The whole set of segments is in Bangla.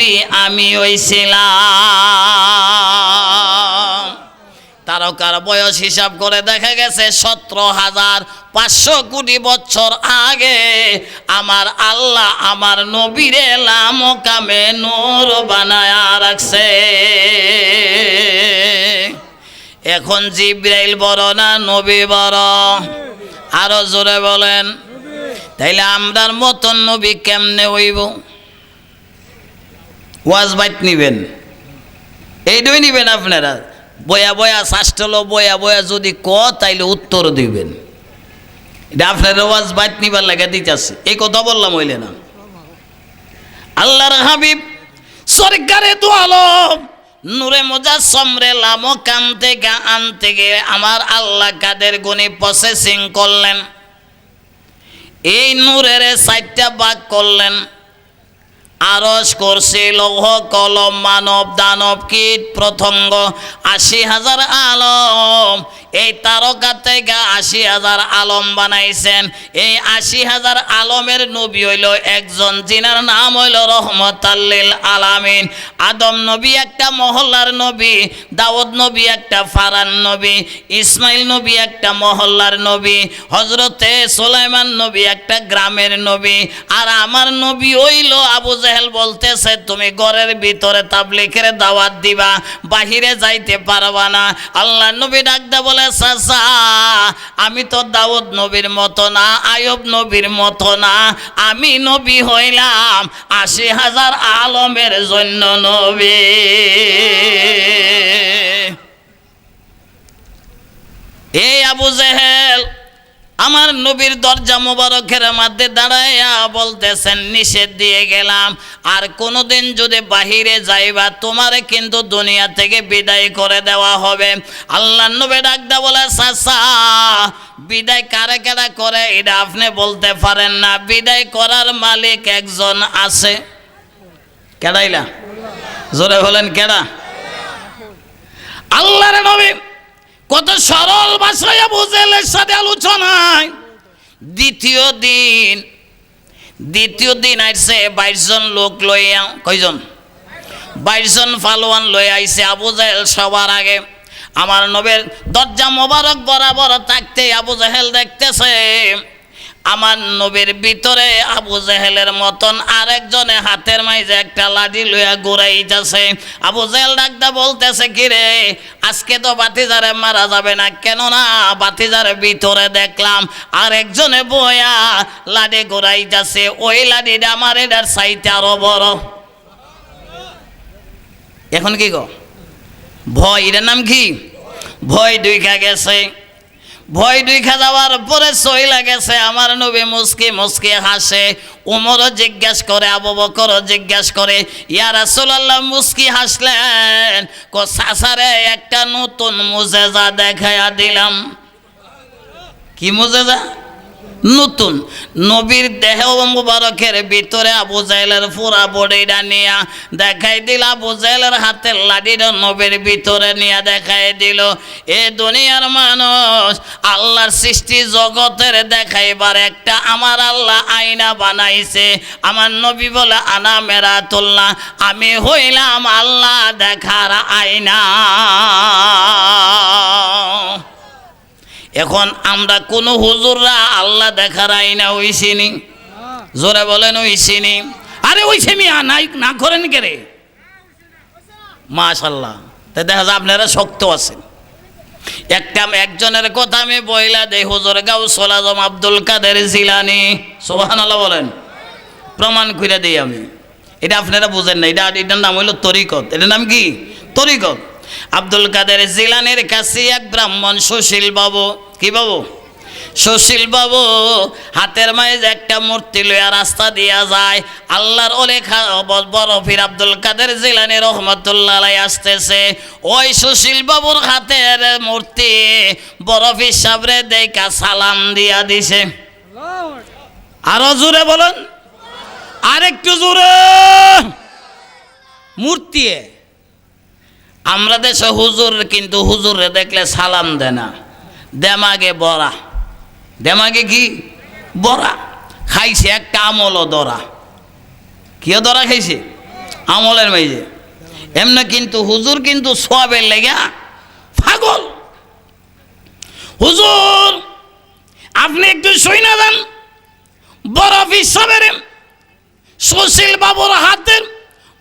নবী আমি হইছিলাম। তারকার বয়স হিসাব করে দেখা গেছে 17,500 কোটি বছর আগে আমার আল্লাহ আমার নবীরে লামকামে নূর বানায়া রাখছে। এখন জিবরাইল বড় না নবী বড়? আরো জোরে বলেন। তাইলে আমরার মতন নবী কেমনে হইব? ওয়াজ বাইট নিবেন, এইটাই নিবেন আপনারা। বয়া বয়া শাস্ত্রলো বয়া বয়া যদি তাইলে উত্তর দিবেন। এটা আপনার ওয়াজ বাইট নিবার লাগে দিতেছে, এই কথা বললাম হইলে না। আল্লাহর হাবিব সরকারে দু আলম নূরে মুজাসসাম রে লামকাম থেকে আনতে গিয়ে আমার আল্লাহ কাদের গুণী প্রসেসিং করলেন। এই নূরের 4টা ভাগ করলেন। আরশ, কুরসি, লৌহ কলম, মানব দানব কীট প্রত্যঙ্গ 80,000 আলম। এই তারকা থেকে 80,000 আলম বানাইছেন। এই 80,000 আলমের নবী হইল একজন, যিনার নাম হইল রহমতাল লিল আলামিন। আদম নবী একটা মহল্লার নবী, দাউদ নবী একটা ফারান নবী, ইসমাইল নবী একটা মহল্লার নবী, হজরতে সুলাইমান নবী একটা গ্রামের নবী। আর আমার নবী হইল আবু জেহেল বলতেছে তুমি ঘরের ভিতরে তাবলীগের দাওয়াত দিবা, বাহিরে যাইতে পারবা না। আল্লাহ নবী ডাকদা বলে চাচা আমি তো দাউদ নবীর মতো না, আয়ুব নবীর মতো না, আমি নবী হইলাম 80,000 আলমের জন্য নবী। এই আবু জেহেল আমার নবীর দরজা মোবারকের মধ্যে দাঁড়াইয়া বলতেছেন নিষেধ দিয়ে গেলাম, আর কোনোদিন যদি বাহিরে যাইবা তোমারে কিন্তু দুনিয়া থেকে বিদায় করে দেওয়া হবে। আল্লাহ নবী ডাকদা বলে চাচা বিদায় কারে কেডা করে এটা আপনি বলতে পারেন না, বিদায় করার মালিক একজন আছে। কেডাইলা? জোরে বলেন কেডা? আল্লাহর নবী কত সরল ভাষায় আবু জেহেলের সাথে আলোচনায়। দ্বিতীয় দিন আইছে 22 জন লোক লইয়া, কয়জন? 22 জন পালোয়ান লই আইছে। আবু জেহেল সবার আগে। আমার নবীর দরজা মোবারক বরাবর থাকতে আবু জেহেল দেখতেছে আমার নবীর ভিতরে আবু জেহেলের মতন আরেকজনে হাতের মাঝে একটা লাঠি লইয়া ঘুরাইতেছে। আবু জেহেল ডাকদা বলতেছে কিরে আজকে তো বাতিজারে মারা যাবে না, কেননা বাতিজারের ভিতরে দেখলাম আরেকজনে বয়া লাঠি ঘুরাইতেছে, ওই লাঠিটা আমার এটার চাইতে আরো বড়। এখন কি গো ভয়, এটার নাম কি? ভয় দুইখা গেছে। ভয় দুইখা যাওয়ার পরে সইলা গেছে। আমার নবী মুস্কি মুস্কি হাসে। উমরও জিজ্ঞেস করে, আবু বকরও জিজ্ঞেস করে ইয়া রাসূলুল্লাহ মুস্কি হাসলেন, চাচারে একটা নতুন মুজেজা দেখাইয়া দিলাম। কি মুজেজা? নতুন নবীর দেহ মুবারকের ভিতরে আবু জেহেলের পুরা বডিটা নিয়া দেখাই দিল। আবু জেহেলের হাতের লাঠিটা নবীর ভিতরে নিয়ে দেখাই দিল। এ দুনিয়ার মানুষ আল্লাহর সৃষ্টি জগতের দেখাইবার একটা আমার আল্লাহ আয়না বানাইছে। আমার নবী বলে আনা মেরাতুল্লাহ, আমি হইলাম আল্লাহ দেখার আয়না। এখন আমরা কোন হুজুররা আল্লাহ দেখার আইনা হইছিনি? জোরে বলেন হইছিনি? আরে হইছে মিয়া, নাই না করেন কে রে? মাশাআল্লাহ। তাই দেখা যায় আপনারা শক্ত আছেন। একজনের কথা আমি বইলা দেই, হুজুর গাউসুল আজম আব্দুল কাদের জিলানী, সুবহানাল্লাহ বলেন, প্রমাণ করে দিই আমি। এটা আপনারা বুঝেন না, এটার নাম হইল তরিকত। এটার নাম কি? তরিকত। আব্দুল কাদের জিলানের কাছে এক ব্রাহ্মণ সুশীল বাবু, কি বাবু? সুশীল বাবু হাতের মাঝে একটা মূর্তি লইয়া রাস্তা দিয়া যায়। আল্লাহর ওলেখা বরফির আব্দুল কাদের জিলানী রহমতুল্লাহ আলাইহি আসতেছে। ওই সুশীল বাবুর হাতের মূর্তি বরফির সাবরে দেখা সালাম দিয়া দিছে। আরো জোরে বলেন, আরেকটু জোরে। মূর্তি আমরা দেশে হুজুর, কিন্তু হুজুরে দেখলে সালাম দেয় না, দেমাগে বড়া। দেমাগে কি বড়া খাইছে, একটা আমলও ধরা। কিও ধরা খাইছে? আমলের মাইজে এমনি কিন্তু হুজুর কিন্তু সওয়াবের লেগা পাগল। হুজুর আপনি একটু শুইনা দেন, বড় হিসাবের সুশীল বাবুর হাতের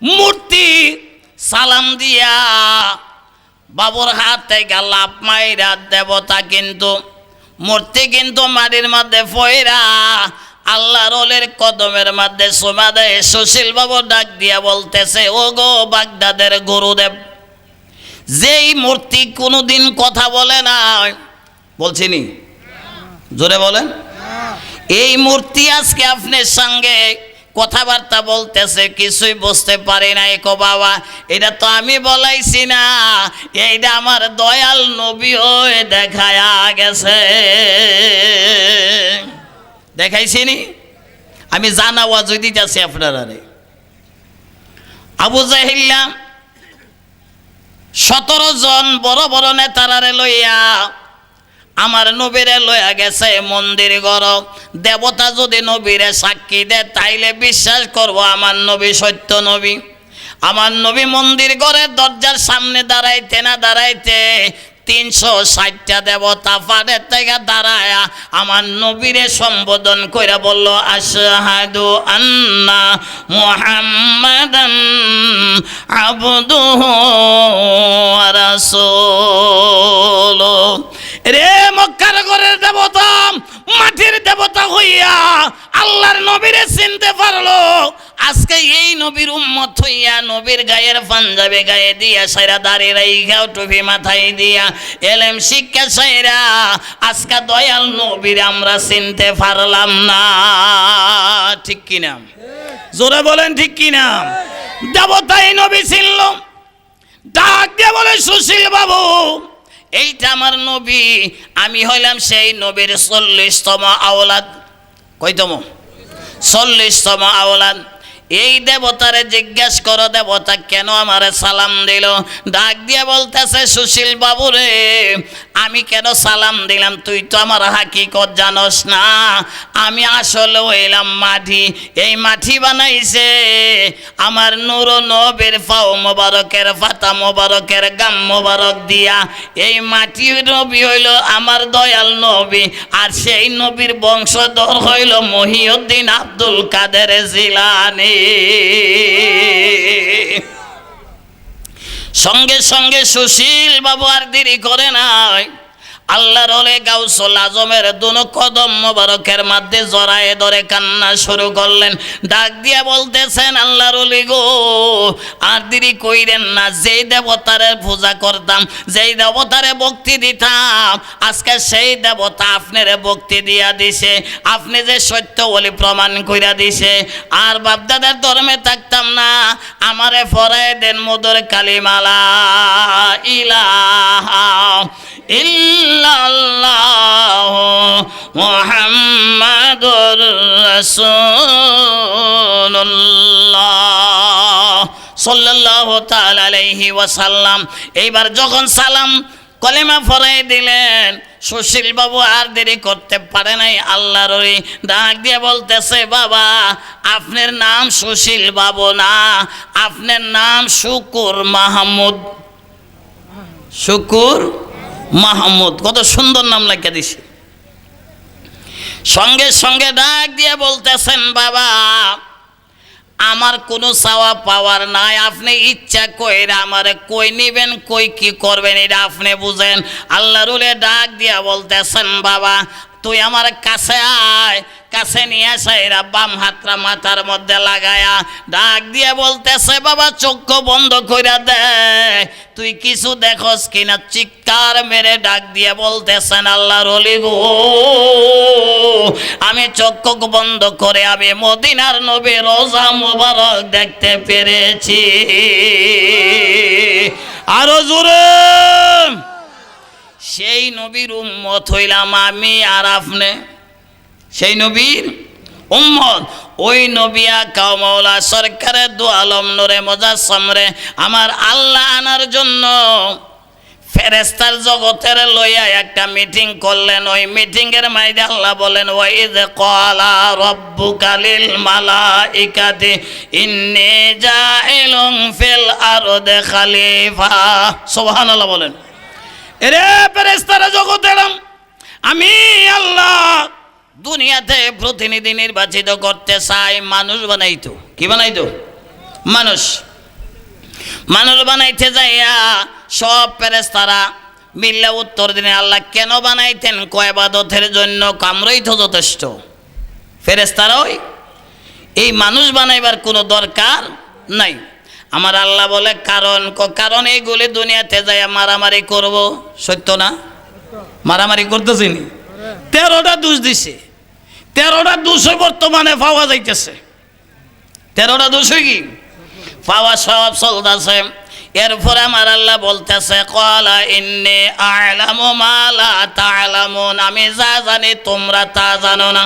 মূর্তি সালাম দিয়া বাবুর হাতে গালাপ মাইরা দেবতা কিন্তু মূর্তি কিন্তু মাটির মধ্যে ফয়রা আল্লাহর ওলির কদমের মধ্যে চুমা দেয়। সুশীল বাবু ডাক দিয়া বলতেছে, ও গো বাগদাদের গুরুদেব, যেই মূর্তি কোনোদিন কথা বলে না, বলছিনি জোরে বলেন, এই মূর্তি আজকে আপনার সঙ্গে কথাবার্তা বলতেছে, কিছুই বুঝতে পারি না। কো বাবা, এটা তো আমি বলাইছি না, এইটা আমার দয়াল নবী হয়ে দেখায়া গেছে। দেখাইছিনি? আমি জানা ওয়াজ দিতেছি আপনারা। আবু জাহিল্লা 17 জন বড় বড় নেতারারে লইয়া আমার নবীরে লইয়া গেছে মন্দির ঘর। দেবতা যদি নবীরে সাক্ষী দেয় তাইলে বিশ্বাস করব আমার নবী সত্য নবী। আমার নবী মন্দির ঘরের দরজার সামনে দাঁড়াইতে না দাঁড়াইতে 360টা দেবতা ফাড়ের থেকে দাঁড়ায়া আমার নবীরে সম্বোধন কইরা বলল, আশহাদু আন্না মুহাম্মাদান আবদুহু ওয়া রাসূলুহু। রে মক্কার ঘরের দেবতা, মাটির দেবতা হইয়া আল্লাহর নবীরে চিনতে পারলো। আজকে এই নবীর উম্মত হইয়া নবীর গায়ের পাঞ্জাবি গায়ে দিয়া সাইরা দাঁড়িয়ে রাইখাও টুপি মাথায় দিয়া এলেম শিক্ষা সাইরা আজকে দয়াল নবীর আমরা চিনতে পারলাম না। ঠিক কিনা? জোরে বলেন ঠিক কিনা? দেবতাই নবী চিনল, ডাক দিয়ে বলে, সুশীল বাবু এইটা আমার নবী, আমি হইলাম সেই নবীর 40তম আওলাদ। কয়তম? 40তম আওলাদ। এই দেবতারে জিজ্ঞেস করো দেবতা কেন আমারে সালাম দিল। ডাক দিয়ে বলতেছে, সুশীল বাবু রে, আমি কেন সালাম দিলাম তুই তো আমার হাকিকত জানোস না। আমি আসলে হইলাম মাটি, এই মাটি বানাইছে আমার নূর নবীর পাও মোবারকের ফাতা মোবারকের গাম মোবারক দিয়া। এই মাটি নবী হইল আমার দয়াল নবী, আর সেই নবীর বংশধর হইল মহিউদ্দিন আব্দুল কাদের জিলানী। সঙ্গে সঙ্গে সুশীল বাবু আর দেরি করে নাই, আল্লাহর ওলি গাউসুল আজমের দুনো কদম মোবারকের মধ্যে জড়ায়ে ধরে কান্না শুরু করলেন। ডাক দিয়া বলতেছেন, আল্লাহর ওলি গো, আর দেরি কইরেন না। যেই দেবতারে পূজা করতাম, যেই দেবতারে ভক্তি দিতাম, আজকে সেই দেবতা আপনারে ভক্তি দিয়া দিছে। আপনি যে সত্য বলি প্রমাণ কইরা দিছে। আর বাপদাদার ধর্মে থাকতাম না, আমারে ফরায় দেন মধুর কালিমালা ইলাহা ইল্লাল্লাহু মুহাম্মাদুর রাসূলুল্লাহ সাল্লাল্লাহু তাআলা আলাইহি ওয়াসাল্লাম। এইবার যখন সালাম কলেমা ফরাই দিলেন, সুশীল বাবু আর দেরি করতে পারে নাই। আল্লাহর ওলি ডাক দিয়ে বলতেছে, বাবা আপনার নাম সুশীল বাবু না, আপনার নাম শুকুর মাহমুদ। শুকুর মাহমুদ, কত সুন্দর নাম লাগিয়ে দিছে। সঙ্গে সঙ্গে ডাক দিয়ে বলতেছেন, বাবা আমার কোনো চাওয়া পাওয়ার নাই, আপনি ইচ্ছা কইরা আমারে কই নিবেন, কই কি করবেন এটা আপনি বুঝেন। আল্লাহর ওলি ডাক দিয়া বলতেছেন, বাবা তুই আমার কাছে আয়। কাছে নিয়ে আসা এরা বাম হাতটা মাথার মধ্যে লাগায়া ডাক দিয়ে বলতেছে, বাবা চক্ষু বন্ধ কইরা দে, তুই কিছু দেখস কিনা। চিৎকার মেরে ডাক দিয়ে বলতেছেন, আল্লাহর ওলি গো, আমি চক্ষু বন্ধ করে আমি মদিনার নবী রোজা মুবারক দেখতে পেরেছি। আরো জোরে, সেই নবীর উম্মত হইলাম আমি আর আপনি, সেই নবীর উম্মত। ওই নবিয়া কাও মাওলা সরকারের দু আলম নূরে মুজাসসাম রে আমার আল্লাহ আনার জন্য ফেরেশতার জগতের লইয়া একটা মিটিং করলেন। ওই মিটিং এর মাঝে আল্লাহ বলেন, ওয়াইদ ক্বালা রাব্বুকা লিল মালাইকাতি ইন্নী জাইলুন ফিল আরদি খলিফা। সুবহানাল্লাহ বলেন। এরে ফেরেশতারা জগতের আমি আল্লাহ দুনিয়াতে প্রতিনিধি নির্বাচিত করতে চাই। মানুষ বানাইতো, কি বানাইতো? মানুষ বানাইতে যাইয়া সব ফেরেশতারা মিল্লা উত্তর দিলেন, আল্লাহ কেন বানাইতেন? কয় ইবাদতের জন্য, আমরাই তো যথেষ্ট। ফেরেশতারা ওই এই মানুষ বানাইবার কোনো দরকার নাই। আমার আল্লাহ বলে কারণ এইগুলি দুনিয়াতে যাইয়া মারামারি করব। সত্য না? মারামারি করতেছি নি? 13টা দোষ দিছে। 13টা দোষই বর্তমানে পাওয়া যাইতেছে। 13টা দোষই কি পাওয়া সব চলতেছে। এরপরে আমার আল্লাহ বলতেছে, ক্বালা ইন্নী আ'লামু মা লা তা'লামুন, আমি যা জানি তোমরা তা জানো না।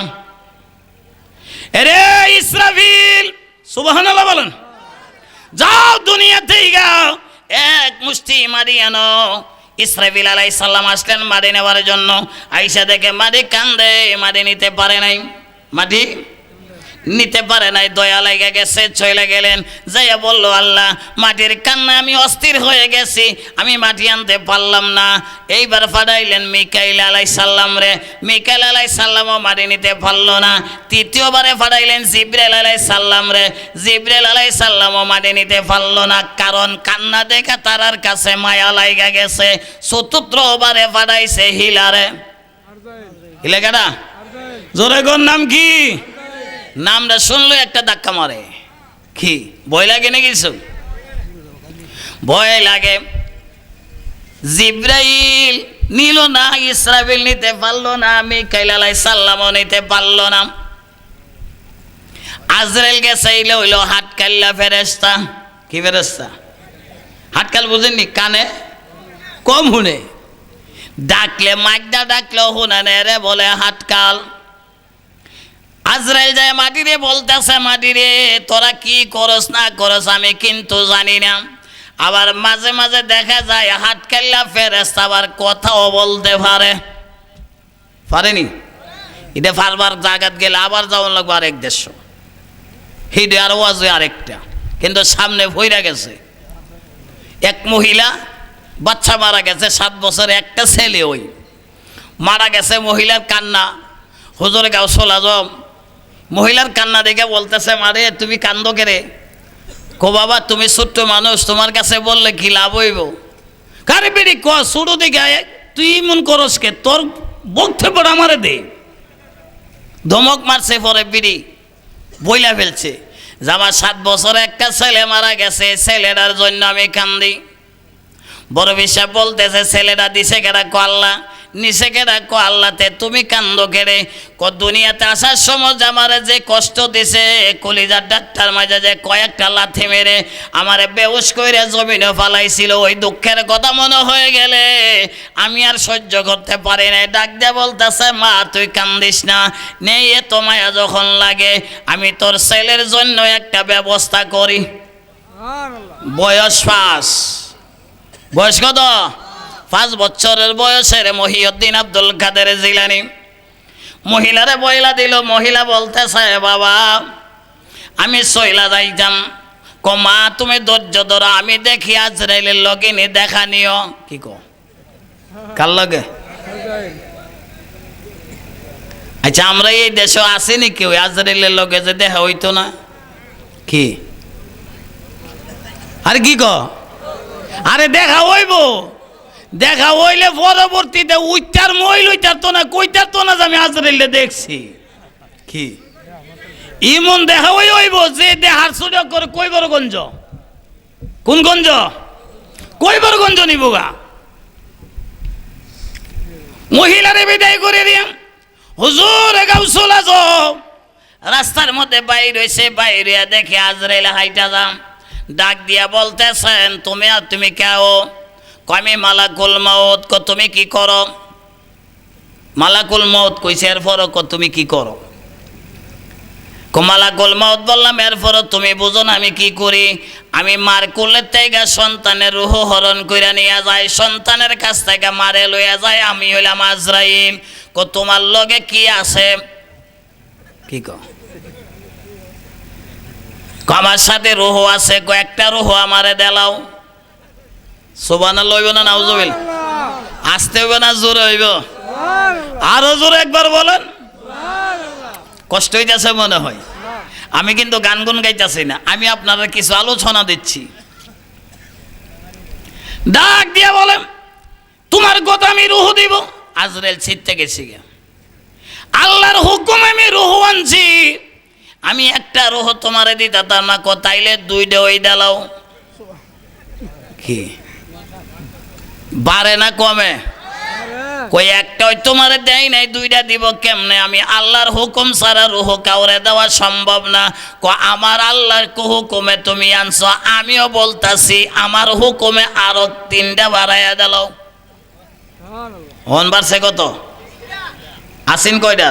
এরে ইসরাফিল, সুবহানাল্লাহ বলেন, যাও দুনিয়াতে যাও, এক মুষ্টি মাটি আনো। ইসরাফিল আলাইহিস সালাম আসলেন মাটি নেওয়ার জন্য। আয়েশা দেখে মাটি কান্দে, মাটি নিতে পারে নাই, মাটি নিতে পারে নাই। দয়া লাগে গেছে, চলে গেলেন। যাইয়া বলল, আল্লাহ মাটির কান্না আমি অস্থির হয়ে গেছি, আমি মাটি আনতে পারলাম না। এইবার পাঠাইলেন মিকাইল আলাইহিস সালাম রে। মিকাইল আলাইহিস সালামও মাটি নিতে পারল না। তৃতীয়বারে পাঠাইলেন জিবরাইল আলাইহিস সালাম রে। জিবরাইল আলাইহিস সালামও মাটি নিতে পারল না, কারণ কান্না দেখে তারার কাছে মায়া লাগা গেছে। চতুর্থবারে পাঠাইছে হিলারে। হিলা কেডা? জোরে কোন নাম কি? নামটা শুনলো একটা ধাক্কা মারে। কি ভয় লাগে না? কিছু ভয় লাগে। জিবরাইল নিল না, ইসরাফিল নিতে পারলো না, মিকাইল আলাইহিস সালামও নিতে পারলো না। আজরাইল গেছে, হইলো হাটকাল্লা ফেরেশতা। কি ফেরেশতা? হাটকাল বুঝেননি? কানে কম শুনে, ডাকলে মাইকটা ডাকলেও শুনে না রে, বলে হাটকাল। আজরাইল যায় মাটিরে বলতেছে, মাটিরে তোরা কি করস না করস আমি কিন্তু জানি না। আবার মাঝে মাঝে দেখা যায় হাটকাল্লা ফেরেশতা আবার কথাও বলতে পারেনি। এটা পারবার জায়গাত গেলে আবার যাওয়ার লাগবে আরেক দেশ, হিডে আর ওয়াজে আরেকটা। কিন্তু সামনে ভইরা গেছে এক মহিলা, বাচ্চা মারা গেছে 7 বছর, একটা ছেলে ওই মারা গেছে। মহিলার কান্না, হুজুর গাউসুল আজম মহিলার কান্না দেখে বলতেছে, মারে তুমি কান্দো কেরে? কো বাবা তুমি ছোট্ট মানুষ, তোমার কাছে বললে কি লাভ হইব? কারে বেরি ক ছোট দেখে তুই মন করস কে? তোর বক্তব্য আমারে দে। ধমক মারছে, পরে বিড়ি বইলা ফেলছে যে আমার 7 বছরে একটা ছেলে মারা গেছে, ছেলেটার জন্য আমি কান্দি। বড় বিশ্বাস বলতেছে, ছেলেটা দিছে কেডা? কো আল্লাহ। নিচে কেডা? কো আল্লাহতে। তুমি কান্দো কেড়ে? ক দুনিয়াতে আসার সময় আমারে যে কষ্ট দিছে, কলিজার ডাক্তার মাঝে যে কয়েকটা লাথি মেরে আমারে বেহুশ কইরা জমিনে ফালাইছিল, ওই দুঃখের কথা মনে হয়ে গেলে আমি আর সহ্য করতে পারি না। ডাক দিয়ে বলতেছে, মা তুই কান্দিস না, নেই এত মায়া যখন লাগে আমি তোর ছেলের জন্য একটা ব্যবস্থা করি। বয়স 5। বয়স কত? 5 বছরের বয়সের মহিউদ্দিন আব্দুল কাদের জিলানী মহিলারে বইলা দিল। মহিলা বলতেছে, বাবা আমি সইলা যাইতাম। কমা তুমি ধৈর্য ধরো, আমি দেখি আজরাইলের লগে নি দেখা নিও। কি কো? কার লগে? আচ্ছা আমরা এই দেশে আসেনি কেউ আজরাইলের লগে যে দেখা হইতো না? কি আরে কি কো? আরে দেখা হইব, দেখা হইলে পরবর্তীতে উইটার মইল উইটার তো না, কইটার তো না যে আমি আজরাইলে দেখছি। কি ইমন দেখা হইব যে দেহার সুযোগ করে কইবরগঞ্জ। কোন গঞ্জ? কইবরগঞ্জ নিবগা। মহিলারে বিদায় করে দিয়াম। হুজুর গাউসুল আজম রাস্তার মধ্যে বাইর হইছে, বাইরে দেখে আজরাইল হাইটা যাম। ডাক দিয়া বলতেছেন, তুমি কেও? আমি মালাকুল মউত। ক তুমি কি করো? মালাকুল মউত কইছে। এরপর ক তুমি কি করো? ক কমালাকুল মাউত বললাম, এরপরও তুমি বুঝো না আমি কি করি? আমি মার কোলের থেকে সন্তানের রূহ হরণ কইরা নিয়ে যাই, সন্তানের কাছ থেকে মারে লইয়া যায়, আমি হইলাম আজরাইল। তোমার লগে কি আছে? কি আমার সাথে রূহ আছে, একটা রূহ আমারে দেলাও। সুবহানাল্লাহ হইব না নাউজুবিল? আসতে হইব না জোরে হইব? আরো জোরে একবার বলেন। কষ্ট হইতেছে মনে হয়। আমি কিন্তু গান গুন গাইতেছি না, আমি আপনারা কিছু আলোচনা দিচ্ছি। ডাক দিয়ে বলেন, তোমার কথা আমি রূহ দিব। আজরাইল ছিটতে গেছি, আল্লাহর হুকুম আমি রূহ আনছি। আমি একটা রূহ তোমারে দিতাম না, তাইলে দুইটা ওই দেলাও। কি বাড়ে না কমে? কই একটা ওই তোমারে দেয় নাই, দুইটা দিব কেমনে? আমি আল্লাহর হুকুম ছাড়া রূহ কাউরে দেওয়া সম্ভব না। আমার আল্লাহর হুকুমে তুমি আনছো, আমিও বলতাছি আমার হুকুমে আরো তিনটা বাড়াইয়া দিলাও। হন বাড়ছে কত? আসেন কয়টা?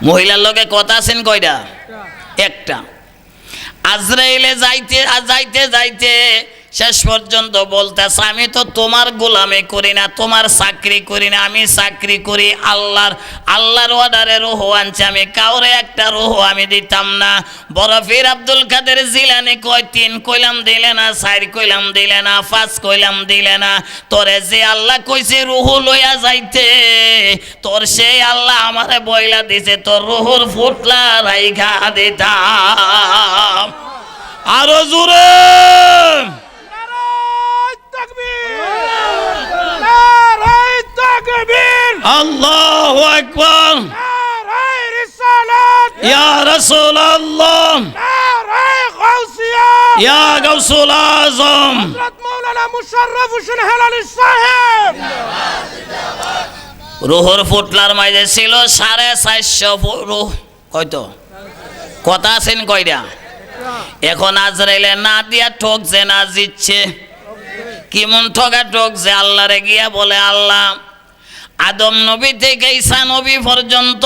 মহিলার লগে কথা আছেন কয়টা? একটা। আজরাইলে যাইতে যাইতে যাইতে শেষ পর্যন্ত বলতেছে, আমি তো তোমার গোলামি করি না, তোমার চাকরি করি না, আমি চাকরি করি আল্লাহর অর্ডারে রূহ আনছে। আমি কাউরে একটা রূহ আমি দিতাম না। বরফির আব্দুল কাদের জিলানি কয়, 3 কইলাম দিলে না, 4 কইলাম দিলে না, 5 কইলাম দিলে না। তোরে যে আল্লাহ কইছে রূহ লইয়া যাইতে, তোর সেই আল্লাহ আমারে বইলা দিছে তোর রূহর ফুটলা রাইখা দিতাম। আরো জোরে আল্লাহু আকবার, ইয়া রাসূলুল্লাহ, ইয়া গাউসুল আযম, হযরত মাওলানা মুশাররফ হোসেন হেলালি সাহেব। রূহর ফুটলার মাঝে ছিল 450 রূহ। কয়তো কথা আছেন কয়টা? এখন আজরাইলে না দিয়া ঠকছে না জিতছে? কেমন ঠকা ঠকছে? আল্লাহরে গিয়া বলে, আল্লাহ আদম নবী থেকে ঈসা নবী পর্যন্ত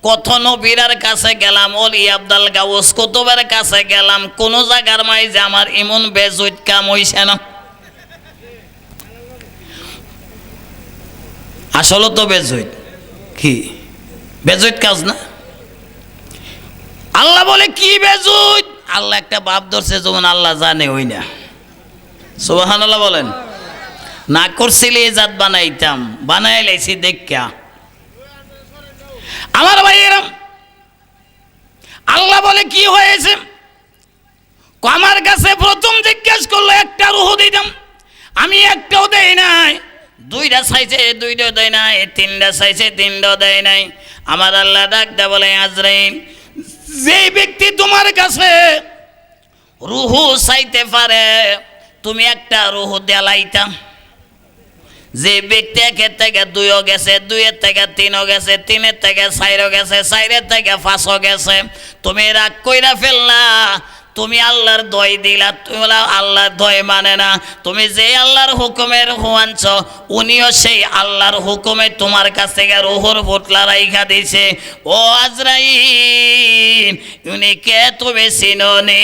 কত নবীর কাছে গেলাম, ওলি আব্দাল গাউস কুতুবের কাছে গেলাম, কোন জায়গার মাঝে আমার এমন বেজুত কাম হইছে না। আসলে তো বেজুত, কি বেজুত কাজ না? আল্লাহ বলে কি বেজুত? আল্লাহ একটা বাপ ধরছে, যখন আল্লাহ জানে ওই না। সুবহানাল্লাহ বলেন। না করছিলে জাত বানাইতাম, বানাই লাইছি দেখা। আমার ভাইয়েরা, আল্লাহ বলে কি হয়েছে? আমার কাছে প্রথম জিজ্ঞেস করলো একটা রূহ দিতাম, আমি একটাও দেই নাই। 2টা চাইছে, 2টা দেয় নাই। 3টা চাইছে, 3টা দেয় নাই। আমার আল্লাহ ডাক দে বলে, আজরাইল যে ব্যক্তি তোমার কাছে রূহ চাইতে পারে, তুমি একটা রূহ দেলাইতাম। যে ব্যক্তি 1 থেকে 2 গেছে, 2 থেকে 3 গেছে, 3 থেকে 4 গেছে, 4 থেকে 5 গেছে, তুমি রাগ কইরা ফেললা। তুমি আল্লাহর দয় দিলা, তুমি আল্লাহর দয় মানে না। তুমি যে আল্লাহর হুকুমের হুয়ানছ, উনিও সেই আল্লাহর হুকুমে তোমার কাছ থেকে রূহর ফুটলা রাইখা দিছে। ও আজরাইল, উনি কে তুমি চিনোনি?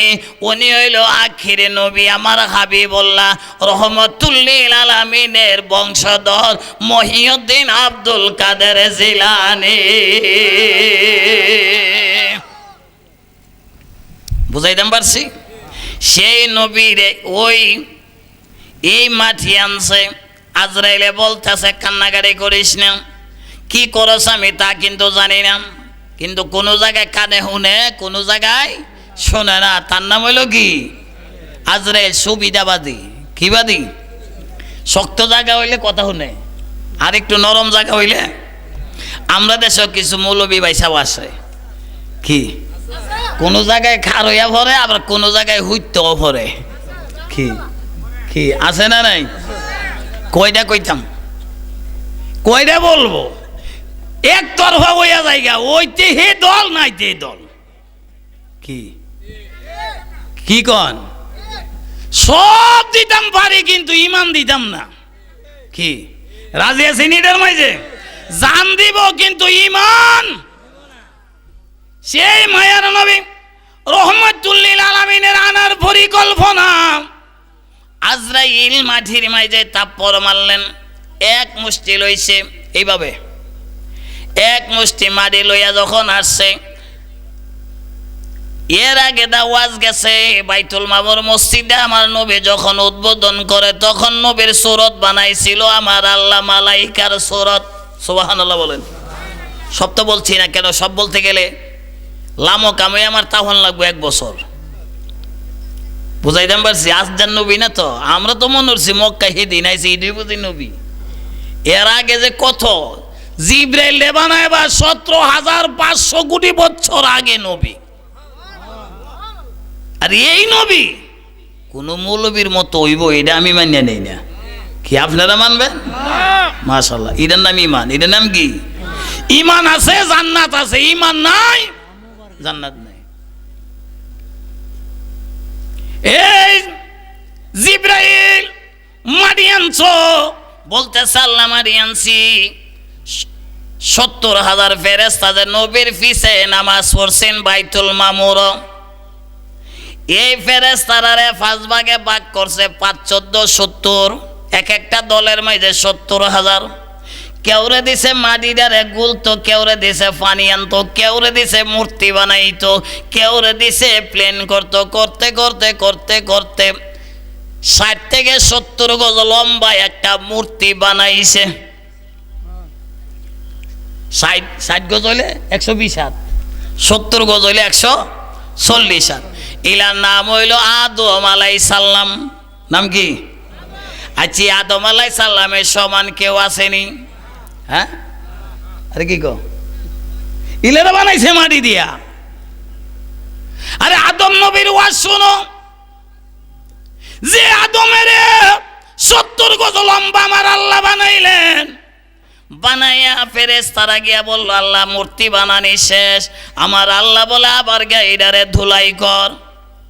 উনি হইল আখির নবী, আমার হাবিবুল্লাহ রহমতুল লিল আলামিনের বংশধর মহিউদ্দিন আব্দুল কাদের জিলানী। বুঝাইতাম পারছি? সেই নবীরে ওই এই মাটি আনছে। আজরাইলে বলতেছে, কান্নাকাটি করিস না। কি করছ আমি তা কিন্তু জানি না, কিন্তু কোন জায়গায় কানে শুনে, কোন জায়গায় শোনে না। তার নাম হইল কি? আজরাইল সুবিধাবাদী। কি বাদী? শক্ত জায়গা হইলে কথা শুনে, আর একটু নরম জায়গা হইলে। আমরা দেশে কিছু মৌলবী বাইসাও আছে, কি কোন জায়গায় খার হইয়া ভরে, আবার কোন জায়গায় হুইতেও ভরে। কি কি আছে না নাই? কয়টা কইতাম, কয়টা বলবো? একতরফা হইয়া জায়গা, ওইতে হে দল নাইতে দল। কি কি কন? সব দিতাম পারি, কিন্তু ইমান দিতাম না। কি রাজি আছেন এটার মাঝে? জান দিব, কিন্তু ইমান সেই মায়ার নবী রহমাতুল লিল আলামিনের আনার পরিকল্পনা। আজরাইল মাটির মাঝে থাপ্পড় মারলেন, এক মুষ্টি লইছে এইভাবে, এক মুষ্টি মাটি লইয়া যখন আসছে, এর আগে দাওয়াজ গেছে বাইতুল মামুর মসজিদে আমার নবী যখন উদ্বোধন করে তখন নবীর সূরত বানাইছিল আমার আল্লাহ মালাইকার সূরত। সুবহানাল্লাহ বলেন। সব তো বলছি না, কেন সব বলতে গেলে লামো কামে আমার তাহন লাগবে 1 বছর। বুঝাইতাম পারছি? আজদার নবী না তো, আমরা তো মনে করছি মক্কা হেদিন আইসি ইডি বুঝি নবী। এর আগে যে কত জিব্রাইল বানায় বা 17,500 কোটি বছর আগে নবী। আর এই নবী কোন মৌলবীর মতো হইব এটা আমি মানিয়ে নেই না। কি আপনারা মানবেন? মাশাআল্লাহ, এটার নাম ইমান। এটার নাম কি? ইমান আছে জান্নাত আছে, ইমান নাই জান্নাত নাই। এই জিব্রাইল মাটি আনছো, বলতেছে আল্লাহ মাটি আনছি। 70,000 ফেরেশতা নবীর পিছে নামাজ পড়ছেন বাইতুল মামুর। এই ফেরেশতারে 5 ভাগে ভাগ করছে, 5, 14, 70। এক একটা দলের মাঝে 70,000। কেউরে দিছে মাটিটারে গুলতো, কেউরে দিছে পানি আনতো, কেউরে দিছে মূর্তি বানাইতো, কেউরে দিছে প্লেন করতো। করতে করতে করতে করতে 60 থেকে 70 গজ লম্বা একটা মূর্তি বানাইছে। 60 গজ হইলে 120 হাত, 70 গজ হইলে 140 হাত। ইলার নাম হইল আদম আলাইহিস সালাম। নাম কি? আচ্ছা, আদম আলাইহিস সালামের সমান কেউ আসেনি? হ্যাঁ, আরে কি কো? ইলারা বানাইছে মাটি দিয়া। আরে আদম নবীর ওয়াজ শুনো, যে আদমের 70 গজ লম্বা আমার আল্লাহ বানাইলেন। বানাইয়া ফেরেশতারা গিয়া বলল আল্লাহ মূর্তি বানানি শেষ। আমার আল্লাহ বলে আবার গাইডারে ধুলাই কর।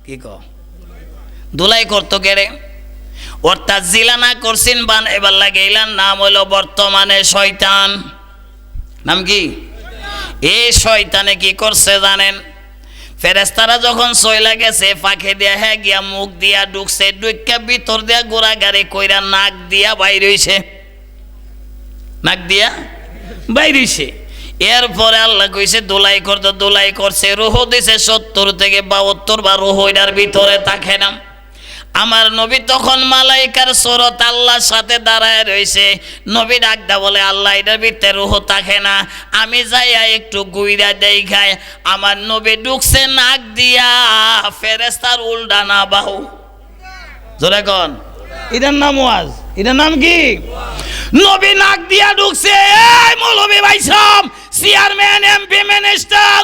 কি কর? ধুলাই করতো কেড়ে? অর্থাৎ জিলানা করছেন বানাইবার লাগে। এলার নাম হইল বর্তমানে শয়তান। নাম কি? এই শয়তানে কি করছে জানেন? ফেরেশতারা যখন চইলা গেছে ফাঁকে দিয়া হ্যাঁ গিয়া মুখ দিয়া ঢুকছে, ঢুকা ভিতর দিয়া গোড়াগাড়ি কইরা নাক দিয়া বাইর হইছে, নাক দিয়া বাইর হইছে। এরপরে আল্লাহ কইছে দোলাই করতে, দোলাই করছে। রুহ দিছে 70 থেকে 72 বার, রুহ এটার ভিতরে থাকে না। আমার নবী তখন মালাইকার সূরত আল্লাহর সাথে দাঁড়ায় রইছে। নবী ডাকদা বলে আল্লাহ এটার ভিতরে রুহ থাকে না, আমি যাইয়া একটু গুইরা দেই খায়। আমার নবী ঢুকছে নাক দিয়া, ফেরেশতার উল্টা না বাহু। জোরে কোন? এটার নাম ওয়াজ। এটার নাম কি? নবী নাক দিয়া ঢুকছে। এই মৌলবী ভাই সব, চেয়ারম্যান, এমপি, মিনিস্টার,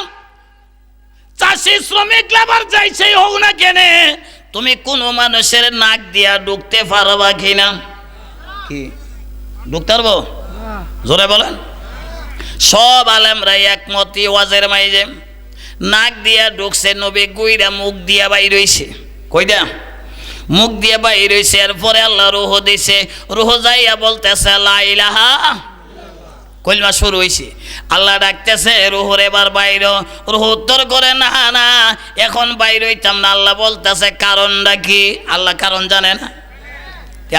চাষি, শ্রমিক, লেবার যাই সেই হোক না কেনে, তুমি কোন মানুষের নাক দিয়া ঢুকতে পারবা কিনা? কি ঢুকতে পারবো? জোরে বলেন। সব আলেমরা একমতি ওয়াজের মাইজে নাক দিয়া ঢুকছে। নবী গুইরা মুখ দিয়া বাইর হইছে। কইডা? মুখ দিয়ে বাইর হইছে। এরপরে আল্লাহ রুহ দিছে। রুহ যাইয়া বলতেছে লা ইলাহা, কলমা শুরু হইছে। আল্লাহ ডাকতেছে রুহুর এবার বাইর। রুহ উত্তর করে না না, এখন বাইর হইতাম না। আল্লাহ বলতেছে কারণটা কি? আল্লাহ কারণ জানে না,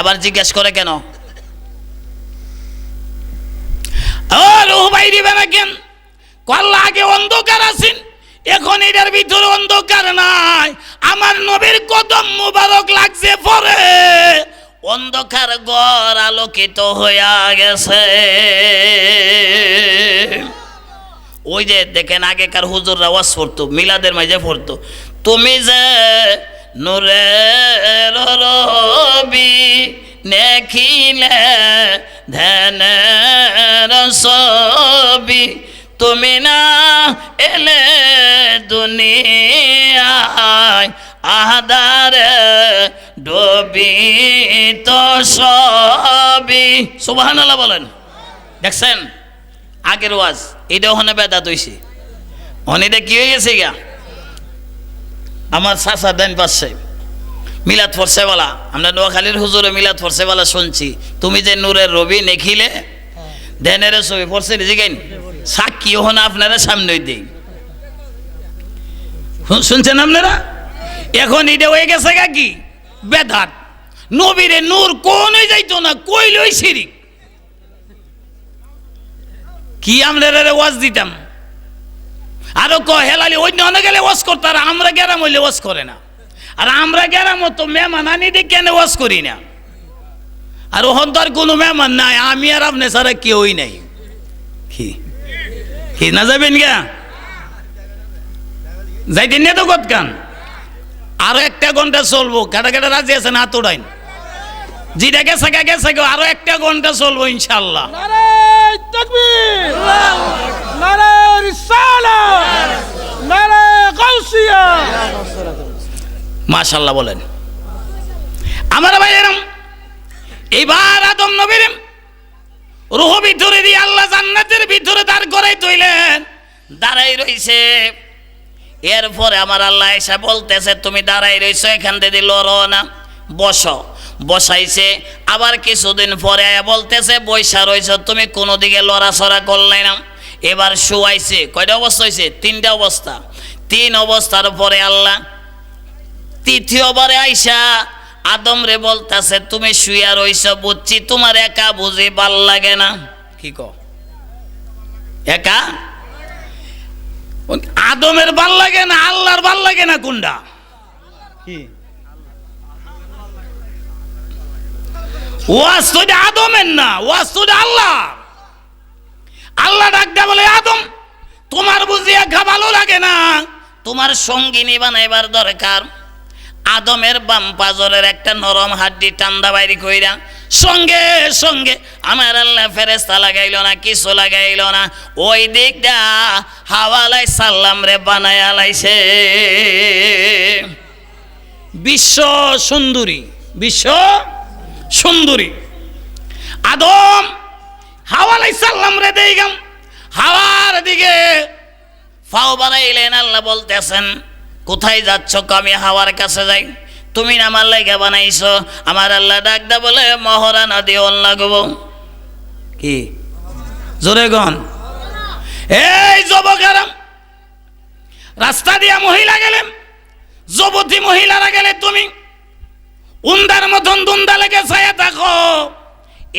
আবার জিজ্ঞেস করে কেন? ও রুহ বাইরিবে না কেন? আল্লাহ আগে অন্ধকার আছেন, এখন এটার ভিতরে অন্ধকার নাই। আমার নবীর কদম মুবারক লাগছে, পরে অন্ধকার ঘর আলোকিত হইয়া গেছে। ওই যে দেখেন আগেকার হুজুররা ওয়াজ পড়তো, মিলাদের মাঝে পড়তো, তুমি যে নূরের রবি নেখিলে ধ্যানের ছবি, তুমি না এলে দুনিয়ায় আহাদারে ডবি তো সবই। সুবহানাল্লাহ বলেন। দেখছেন আগের ওয়াজ, এটা ওখানে বেদাত হইছে। অনেকটা কি হয়ে গেছে গা? আমার চাচা দেন পাচ্ছে মিলাদ পড়ছে বলা, আমরা নোয়াখালীর হুজুরে মিলাদ পড়ছে বলা শুনছি। তুমি যে নূরের রবি নেখিলে ধ্যানের ছবি পড়ছে জিগাইন, সাক্ষী ওখানে আপনারা সামনে দিই। শুনছেন আপনারা? এখন এটা হয়ে গেছে কি বেদাত। নবীরে নূর কোনই যাইতো না, কইলই শিরিক। কি আমরা ওয়াজ দিতাম, আরো হেলালি অন্য অনেক গেলে ওয়াজ করতো, আর আমরা গ্যারাম হইলে ওয়াজ করে না। আর আমরা গ্যারাম তো মেহমান আনি দিয়ে কেন ওয়াজ করি না? আর ওখান তো আর কোনো মেহমান নাই, আমি আর আপনি ছাড়া কেউই নাই। কি কি না যাবেন গা? যাইতেন না তো কতক্ষণ? আরো 1 ঘন্টা চলবো। কাটা কাটা রাজি আছেন? হাত উঠাইন। যেটা গেছে গেছে, আরো 1 ঘন্টা চলবো ইনশাল্লাহ। নারায়ে তাকবীর, নারায়ে রিসালাত, নারায়ে গাউসিয়া। মাশাআল্লাহ বলেন। আমার ভাইয়েরা, এবার আদম নবীর রূহ ভিতরে দিয়ে আল্লাহ জান্নাতের ভিতরে দাঁড় করাই তৈলেন, দাঁড়াই রইছে। এরপরে আমার আল্লাহ এসে বলতেছে, তুমি দাঁড়াই রইছো, এখান থেকে লড়ো না, বসো। বসাইছে। আবার কিছুদিন পরে বলতেছে, বৈশা রইছো, তুমি কোনো দিকে লড়াছড়া করলে না। এবার শুয়াইছে। কয়টা অবস্থা হয়েছে? 3টা অবস্থা। 3 অবস্থার পরে আল্লাহ 3য়বারে আইসা আদম রে বলতেছে, তুমি শুয়া রইছো, বুঝছি তোমার একা বুঝি ভাল লাগে না। কি কো? একা আদমের ভাল লাগে না, আল্লাহর ভাল লাগে না? কোনটা? কি ওয়াজ তো আদমের না, ওয়াজ তো আল্লাহ। আল্লাহ ডাকটা বলে, আদম তোমার বুঝি একা ভালো লাগে না, তোমার সঙ্গিনী বানাইবার দরকার। আদমের বাম পাজরের একটা নরম হাড্ডি টান্দা বাইরে কইরা সঙ্গে সঙ্গে আমার আল্লাহ ফেরেশতা লাগাইল না, কিছু লাগাইল না, ওই দিকটা হাওয়ালাই সাল্লাম রে বানায় আলাইছে বিশ্ব সুন্দরী। বিশ্ব সুন্দরী আদম হাওয়ালাই সাল্লাম রে দেইগাম। হাওয়ার দিকে ফাও বানাইলেন। আল্লাহ বলতেছেন, কোথায় যাচ্ছ? আমি হাওয়ার কাছে যাই। তুমি আমার লাইগা বানাইছো। আমার আল্লাহ ডাকদা বলে, মহারানা দিও লাগবো। কি জোরে গন? এই যুবকেরা, রাস্তা দিয়া মহিলা গেলেন, যুবতী মহিলারা গেলে তুমি উন্দার মতন দুন্দা লেগে ছায়া থাকো।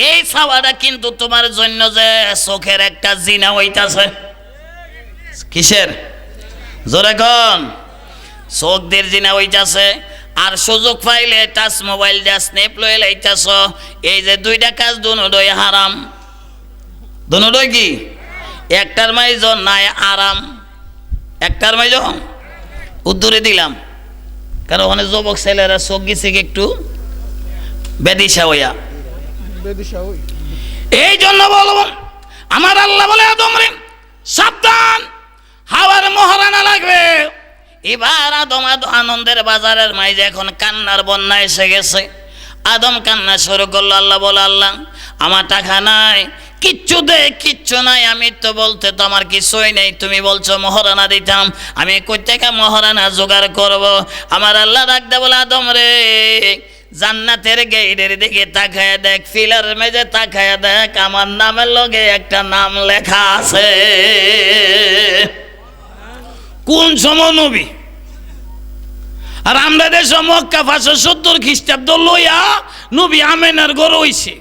এই ছাওয়াটা কিন্তু তোমার জন্য যে চোখের একটা জিনা হইতাছে। কিসের? জোরে গন? চোখ দের জিনা হইতাছে। আর সুযোগ পাইলে টাচ মোবাইল দিয়া স্ন্যাপ লয়ে লাইতাছ। এই যে 2টা কাজ দুনোটাই হারাম। দুনোটাই কি? একটার মাইজ নাই আরাম, একটার মাইজ উদ্দুরে দিলাম। কারণ অনেক যুবক ছেলেরা চোখ গেছে একটু বেদিশা হইয়া। এই জন্য বলবো, আমার আল্লাহ বলে, আদম রে সাবধান, হাওয়ার মহারানা লাগবে। এবার আদম আনন্দের বাজারের মাঝে এখন কান্নার বন্যা এসে গেছে। আদম কান্না শুরু করলো। আল্লাহ বলে, আল্লাহ আমার টাকা নাই, কিচ্ছু দে, কিচ্ছু নাই। আমি তো বলতে তো আমার কিছুই নেই, তুমি বলছো মহারানা দিতাম, আমি কই থেকে মহারানা জোগাড় করব? আমার আল্লাহ ডাকতে বলে, আদম রে জান্নাতের গেটের দিকে তাকায় দেখ, ফিলার মেজে তাকায় দেখ, আমার নামের লগে একটা নাম লেখা আছে। কোন সময় নবী? আর আমরা দেশ মক্কা 570 খ্রিস্টাব্দ লইয়া নবী আমেনার ঘর হইছে।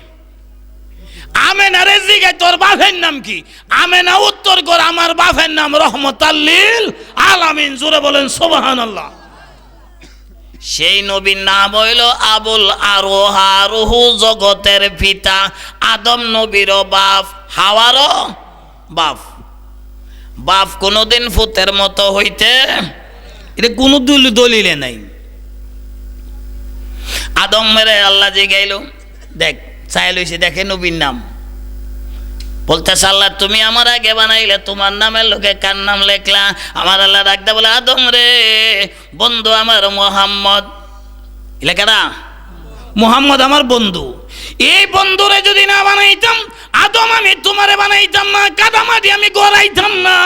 আমেনার জিগায় তোর বাপের নাম কি? আমেনা উত্তর কর, আমার বাপের নাম রহমতাল্লিল আলামিন। জোরে বলেন সুবহানাল্লাহ। সেই নবীর নাম হইল আবুল আরোহা, রুহু জগতের পিতা। আদম নবীর বাপ, হাওয়ারও বাপ। বাপ কোনদিন ফুতের মতো হইতে, এটা কোন দলিলে নাই। আদম মেরে আল্লাহ জিগাইল, দেখ চাই লইছে, দেখে নবীর নাম বলতেছে, আল্লাহ তুমি আমার আগে বানাইলে, তোমার নামের লোকে কার নাম লেখলা? আমার আল্লাহ ডাকতে বলে, আদম রে বন্ধু আমার মোহাম্মদ। লেখাটা মোহাম্মদ আমার বন্ধু। এই বন্ধুরে যদি না বানাইতাম আদম, আমি তোমারে বানাইতাম না, কাদামাটি আমি গড়াইতাম না।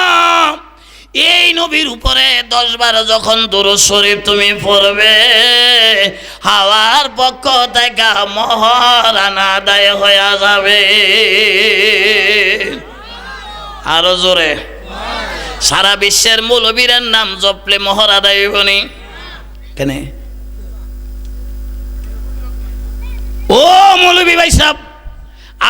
এই নবীর উপরে 10-12 যখন দুরূদ শরীফ তুমি পড়বে, হাওয়ার পক্ষ থেকে মহারানা আদায় হয়ে যাবে। আরো জোরে সারা বিশ্বের মৌলবীরের নাম জপলে মোহর আদায় হইব নি? কেন? ও মৌলবী ভাই সাহেব,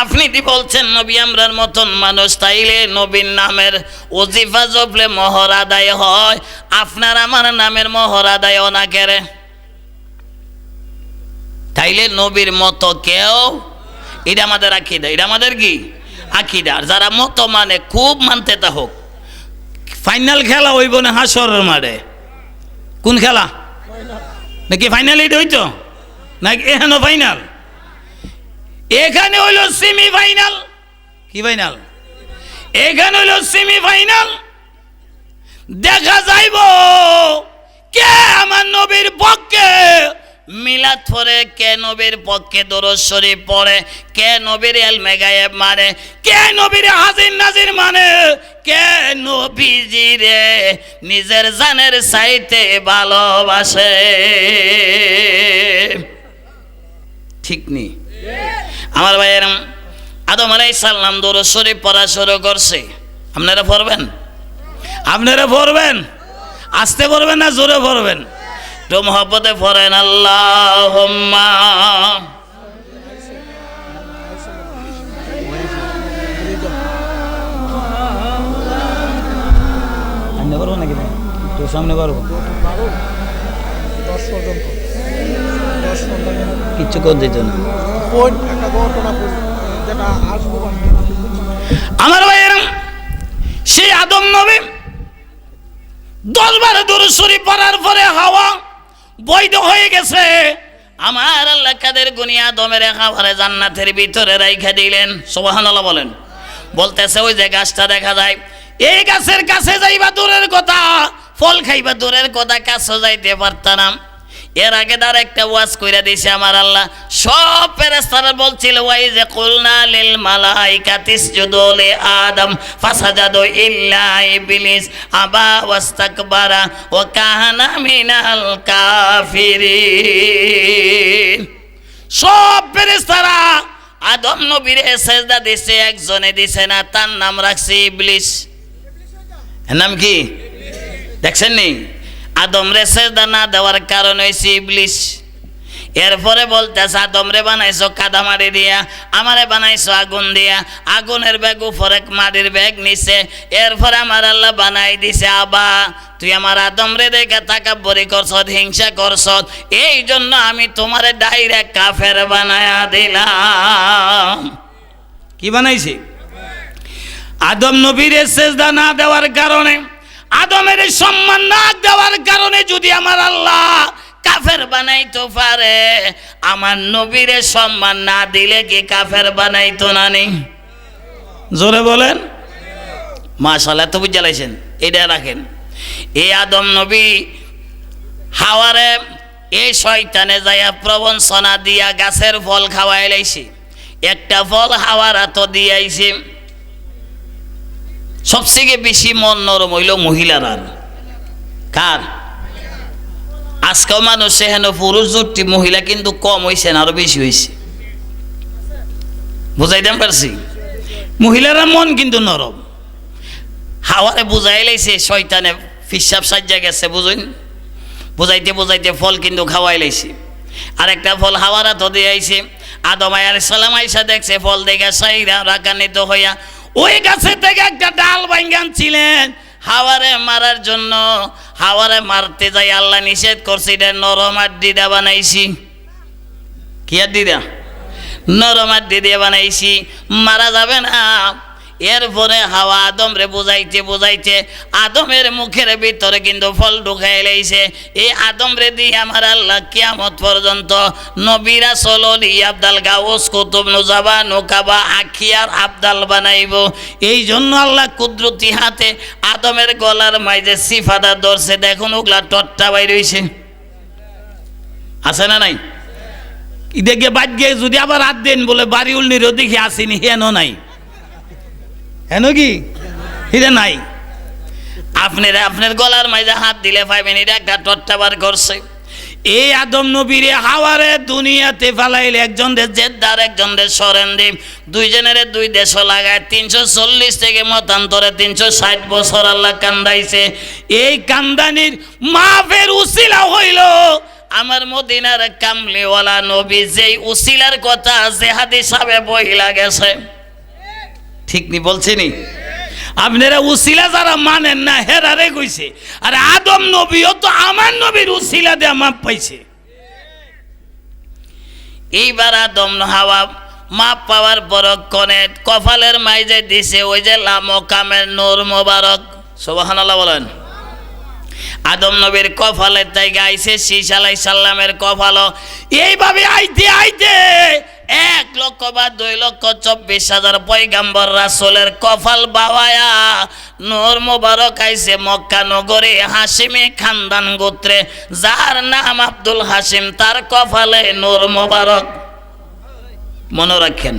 আপনি কি বলছেন নবী আমরার মতন মানুষ, তাইলে নবীর নামের ওজিফা জপলে মোহর আদায় হয়, আপনার আমার নামের মোহর আদায় না কেরে? তাইলে নবীর মতো কেউ, এটা আমাদের আকীদা, এটা আমাদের কি আকীদা। আর যারা মতো মানে খুব মানতে তা হোক। ফাইনাল খেলা হইব না হাসরের মাঠে? কোন খেলা? নাকি ফাইনাল এটা হইতো নাকি এখানে ফাইনাল? এখানে হইল সেমিফাইনাল। কি ফাইনাল? এখানে হইল সেমিফাইনাল। দেখা যাইব কে আমার নবীর পক্ষে মিলাদ পড়ে, কে নবীর পক্ষে দরুদ শরীফ পড়ে, কে নবীর ইলমে গায়েব মানে, কে নবীর হাজির নাজির মানে, কে নবীজিরে নিজের জানের চাইতে ভালোবাসে। ঠিক নি আমার ভাইয়ের? আদম আলাইহিস সালাম দরুদ শরীফ পড়া শুরু করছে। আপনারা পড়বেন? আপনারা পড়বেন? আস্তে পড়বেন না জোরে পড়বেন? তো মহব্বতে পড়েন আল্লাহুম্মা। সামনে পারবো নাকি? তো সামনে পারবো কিচ্ছু কর দিত না আমার ভাইয়েরা। সেই আদম নবী 10 বার দরুদ শরীফ পড়ার পরে হাওয়া বৈধ হয়ে গেছে। আমার আল্লাহ কাদের গুনি আদমের খাবারে জান্নাতের ভিতরে রাইখা দিলেন। সুবহানাল্লাহ বলেন। বলতেছে ওই যে গাছটা দেখা যায়, এই গাছের কাছে যাইবা দূরের কথা, ফল খাইবা দূরের কথা, কাছে যাইতে পারতাম। এর আগে তার একটা ওয়াজ কইরা দিয়েছে আমার আল্লাহ। সব ফেরেশতারা বলছিল ওয়াই যে কুলনা লিল মালাইকাতি ইসজুদু লি আদম ফাসাজাদু ইল্লা ইবলিস আবা ওয়াস্তাকবারা ওয়া কানা মিনাল কাফিরিন। সব ফেরেশতারা আদম নবীর সেজদা দিছে, একজনে দিছে না, তার নাম রাখছে ইবলিস। এর নাম কি দেখছেন নি? আদম রে সেজদা না দেওয়ার কারণ হয়েছে ইবলিস। এরপরে বলতেছে আদম রে বানাইছো কাদামারি দিয়া, আমারে বানাইছো আগুন দিয়া, আগুনের ব্যাগ উপরে মাটির ব্যাগ নিছে। এরপরে আমার আল্লাহ বানাই দিছে আবা, তুই আমার আদম রে দেখে তাকাব্বুরি করছত, হিংসা করছত, এই জন্য আমি তোমারে ডাইরেক্ট কাফের বানায়া দিলাম। কি বানাইছি? আদম নবীরে সেজদা না দেওয়ার কারণে, আদমের সম্মান না দেওয়ার কারণে যদি আমার আল্লাহ কাফের বানাইতো পারে, আমার নবীরে সম্মান না দিলে কি কাফের বানাইতো না? নি জোরে বলেন মাশাআল্লাহ। তো বুঝালাইছেন, এটা রাখেন। এই আদম নবী হাওয়ারে এই শয়তানে যাইয়া প্রবঞ্চনা দিয়া গাছের ফল খাওয়াই লাইছে। একটা ফল হাওয়ার হাত দিয়ে আইছে। সবথেকে বেশি মন নরম হইল মহিলারা। কার? আজকেও মানুষ হেন পুরুষ জুটি, মহিলা কিন্তু কম হয়েছে না, আরো বেশি হয়েছে। বুঝাইতে পারছি? মহিলারা মন কিন্তু নরম। হাওয়ারে বুঝাই লাইছে, শয়তানে ফিসাব সাজ্জা গেছে, বুঝুন। বুঝাইতে বুঝাইতে ফল কিন্তু খাওয়াই লাইছে। আর একটা ফল হাওয়ার হাত দিয়ে আইছে। আদম আলাইহিস সালাম আইসা দেখছে ফল দেখা সাইরা রাগান্বিত হইয়া ওই গাছে থেকে একটা ডাল ভাঙ্গা আনছিলেন হাওয়ারে মারার জন্য। হাওয়ারে মারতে যাই আল্লাহ নিষেধ করছে, এটা নরম আড্ডি দিয়ে বানাইছি। কি আড্ডি দিয়া? নরম আড্ডি দিয়ে বানাইছি, মারা যাবে না। এরপরে হাওয়া আদম রে বুঝাইতে বুঝাইতে আদমের মুখের ভিতরে কিন্তু ফল ঢুকাই লাইছে। এই আদম রে দিয়ে আমার আল্লাহ কিয়ামত পর্যন্ত নবী রাসূল ওলি আব্দাল গাউস কুতুব নুজাবা নোকাবা আখিয়ার আব্দাল বানাইব। এই জন্য আল্লাহ কুদরতি হাতে আদমের গলার মাঝে সিফাদা ধরছে। দেখুন ওগুলা টট্টা বাইর হইছে, আছে না নাই? দেখে বাদ গিয়ে যদি আবার হাত দেন বলে বাড়ি উল্লিরও দেখে আসেনি, হেন নাই, হেন কি হিরে নাই। আপনার গলার মাঝে হাত দিলে পাইবেন, এটা একটা টট্টা বার করছে। এই আদম নবীরে হাওয়ারে দুনিয়াতে ফালাইলে একজন রে জেদ্দার একজন রে সরেনদ্বীপ দুইজনের দুই দেশ লাগায় 340 থেকে মতান্তরে 360 বছর আল্লাহ কান্দাইছে। এই কান্দানির মাফের উসিলা হইল আমার মদিনার কামলিওয়ালা নবী, যেই উসিলার কথা যে হাদিস সাবে বইলা গেছে। ঠিক নি বলছিনি? আপনারা উসিলা যারা মানেন না হেরারে কইছে, আর আদম নবীও তো আমার নবীর উসিলা দিয়ে মাপ পাইছে। এইবার আদম হাওয়া মাপ পাওয়ার পরক্ষণে কপালের মাইজে দিছে ওই যে লামকামের নূর মোবারক। সুবহানাল্লাহ বলেন। আদম নবীর কপালে তাই গাইছে শীষ আলাইহিস সালামের কপালও। এইভাবে আইতে আইতে 1,00,000 বা 2,24,000 পয়গাম্বর রাসূলের কপাল বাওয়ায়া নূর মোবারক আইছে মক্কা নগরে হাশিমি খানদান গোত্রে, যার নাম আব্দুল হাশিম, তার কপালে নূর মোবারক। মনে রাখেন,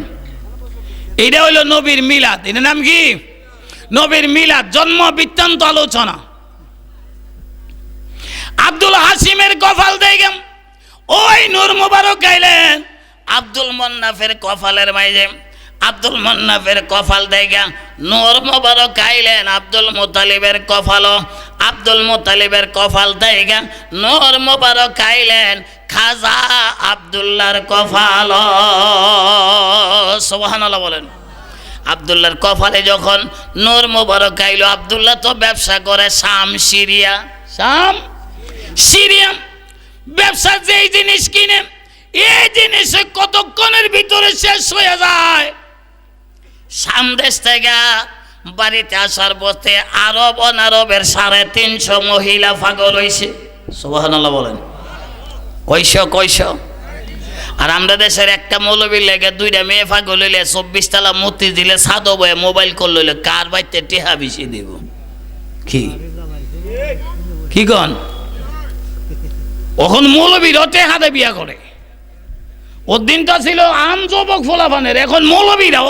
এটা হইল নবীর মিলাদ। এর নাম কি? নবীর মিলাদ, জন্ম বৃত্তান্ত আলোচনা। আব্দুল হাশিমের কপাল দেখেন ওই নূর মোবারক গাইলেন। আব্দুল মন্নাফের কপালের মাইজে আব্দুল মন্নাফের কপাল দেখা নূর মোবারক গাইলেন আব্দুল মুতালিবের কপালও। আব্দুল মুতালিবের কপাল দেখা নূর মোবারক গাইলেন খাজা আব্দুল্লাহর কপাল। সুবহানাল্লাহ বলেন। আব্দুল্লাহর কপালে যখন নূর মোবারক গাইল, আব্দুল্লাহ তো ব্যবসা করে শাম সিরিয়া, শাম সিরিয়া ব্যবসা, যেই জিনিস কিনে এই জিনিস কতক্ষণের ভিতরে শেষ হয়ে যায়। সামদেশ থেকে বাড়িতে আসার পথে আরব অনারবের 350 মহিলা পাগল হয়েছে। সুবহানাল্লাহ বলেন। কয়শ আর আমরা দেশের একটা মৌলবীর লেগে 2টা মেয়ে পাগল হইলে 24 তলা মূর্তি দিলে সাদো বয়ে মোবাইল করলে কার বাইতে টেহা বেশি দিব? কি গন? এখন মৌলবীর টেহাতে বিয়া করে। ওর দিনটা ছিল আম যুবক ফোলাফানের, এখন মৌলবীরাও।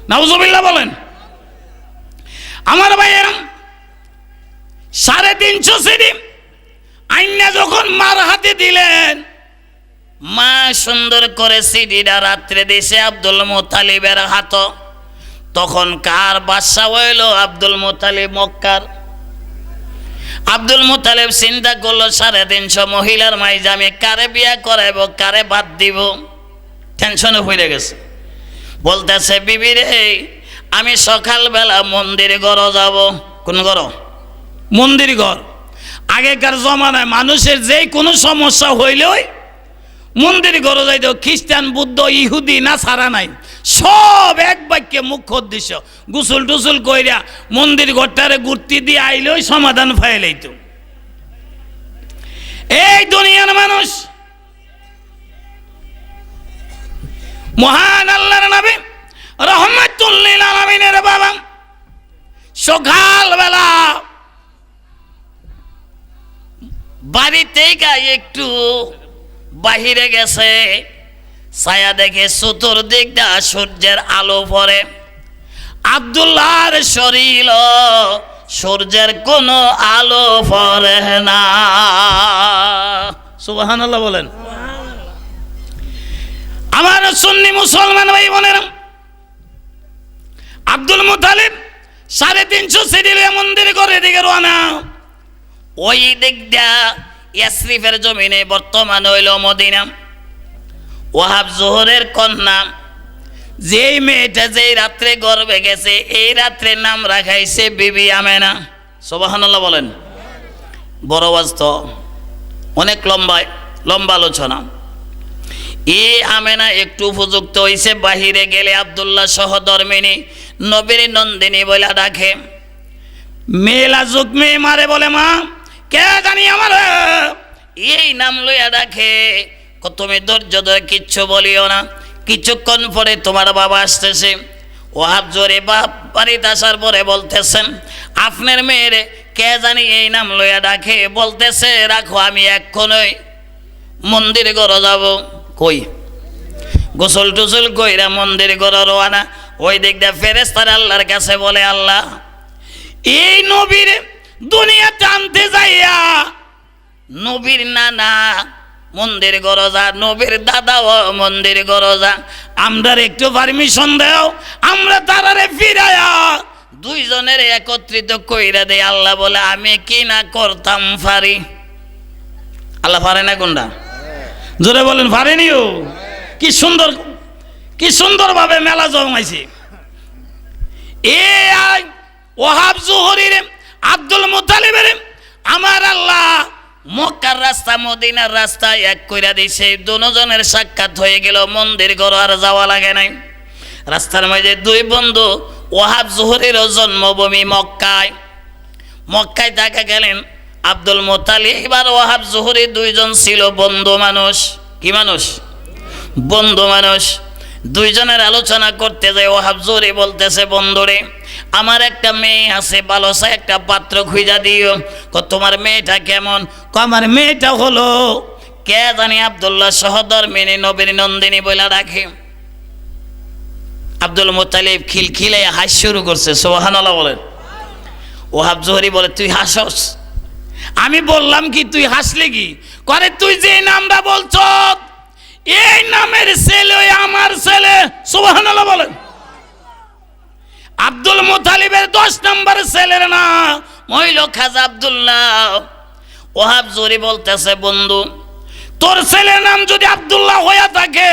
নাউজুবিল্লাহ বলেন। আমার ভাই এরম 350 সিডি আইনা যখন মার হাতে দিলেন, মা সুন্দর করে সিডিটা রাত্রে দিছে আব্দুল মুতালিবের হাত। তখন কার বাদশা হইল? আব্দুল মুতালিব মক্কার। আব্দুল মুতালিব চিন্তা করলো 350 মহিলার মাইজে আমি কারে বিয়া করাইব, কারে বাদ দিব? টেনশনে হয়ে গেছে। বলতেছে বিবি রে, আমি সকালবেলা মন্দির ঘর যাব। কোন ঘর? মন্দির ঘর। আগেকার জমানায় মানুষের যে কোনো সমস্যা হইলেই মন্দির ঘর যাইত। খ্রিস্টান, বুদ্ধ, ইহুদি না ছাড়া নাই, সব এক বাক্যে মুখ্য উদ্দেশ্য গোসল টুসুল কইরা মন্দির ঘরটারে ঘুরতে দিয়ে আইলেই সমাধান ফাইলাইতো। এই দুনিয়ার মানুষ মহান আল্লাহর নবী রহমাতুল লিল আলামিনের বাবা সকালবেলা বাড়িতে একটু বাহিরে গেছে, ছায়া দেখে চতুর্দিক দা সূর্যের আলো পড়ে। আব্দুল্লাহর শরীর সূর্যের কোনো আলো পড়ে না। সুবহানাল্লাহ বলেন। আমার সুন্নি মুসলমান ভাই বোনেরা, আব্দুল মুতালিব 350 সিডি মন্দির করে দিকে রওনা। ওই দিক দিয়া ইয়াসরিফের জমিনে বর্তমান হইল মদিনা। ওয়াহাব জোহরের কন্যা, যেই মেয়েটা যেই রাত্রে গর্ভে গেছে, এই রাত্রে নাম রাখাইছে বিবি আমেনা। সুবহানাল্লাহ বলেন। বড় বাস্ত অনেক লম্বা আলোচনা। এই আমেনা একটু উপযুক্ত হইছে, বাহিরে গেলে আব্দুল্লাহ সহধর্মিনী নবীর নন্দিনী বলে ডাকে। মেলা যুগ মেয়ে মারে বলে মা কে জানি আমার, এই নাম লইয়া ডাকে। তুমি ধৈর্য ধরে কিচ্ছু বলিও না, কিছুক্ষণ পরে তোমার বাবা আসতেছে। ওহাব জোরে বাপ বাড়িতে আসার পরে বলতেছেন আপনার মেয়ের কে জানি এই নাম লইয়া ডাকে, বলতেছে রাখো আমি এক্ষণই মন্দির ঘর যাব। কই গোসল টুসল কইরা মন্দির ঘর রওনা। ওই দিক দিয়ে ফেরেশতারা আল্লাহর কাছে বলে আল্লাহ এই নবীর দুনিয়াতে আনতে যাইয়া নবীর নানা মন্দির গরজা, নবীর দাদাও মন্দির গরজা, আমরা একটু পারমিশন দাও, আমরা তারারে ফিরায়া দুইজনের একত্রিত কইরা দেয়। আল্লাহ বলে আমি কি না করতাম পারি। আল্লাহ পারে না কোনটা? জোরে বলেন পারেনিও। কি সুন্দর, কি সুন্দরভাবে মেলা জমাইছে। এ ওহাব জোহরির আব্দুল মুতালিবের আমার আল্লাহ মক্কার রাস্তা মদিনার রাস্তা এক কইরা দিছে। দুজনের সাক্ষাৎ হয়ে গেল, মন্দির ঘর আর যাওয়া লাগে নাই। রাস্তার মাঝে দুই বন্ধু, ওহাব জোহরের জন্মভূমি মক্কায়, মক্কায় দেখা গেলেন আব্দুল মুতালিব আর ওহাব জোহরি দুইজন ছিল বন্ধু মানুষ। কি মানুষ? বন্ধু মানুষ। দুইজনের আলোচনা করতে যায়। ওহাব জোহরি বলতেছে, বন্ধুরে আমার একটা মেয়ে আছে, ভালোসা একটা পাত্র খুঁজা দিও। তোমার মেয়েটা কেমন? আমার মেয়েটা হলো কে জানি আব্দুল্লাহ সহধর্মিনী নবীর নন্দিনী বলে রাখে। আব্দুল মুতালিব খিলখিলে হাস শুরু করছে। সুবহানাল্লাহ বলেন। ওহাব জোহরি বলে তুই হাসস? আমি বললাম কি তুই হাসলি কি? করে তুই যে নামটা বলছ এই নামের ছেলে আমার ছেলে। সুবহানাল্লাহ বলেন। আব্দুল মুতালিবের 10 নম্বর ছেলের না মহিল খাজা আব্দুল্লাহ। ওহাব জোহরি বলতেছে, বন্ধু তোর ছেলের নাম যদি আব্দুল্লাহ হয়ে থাকে,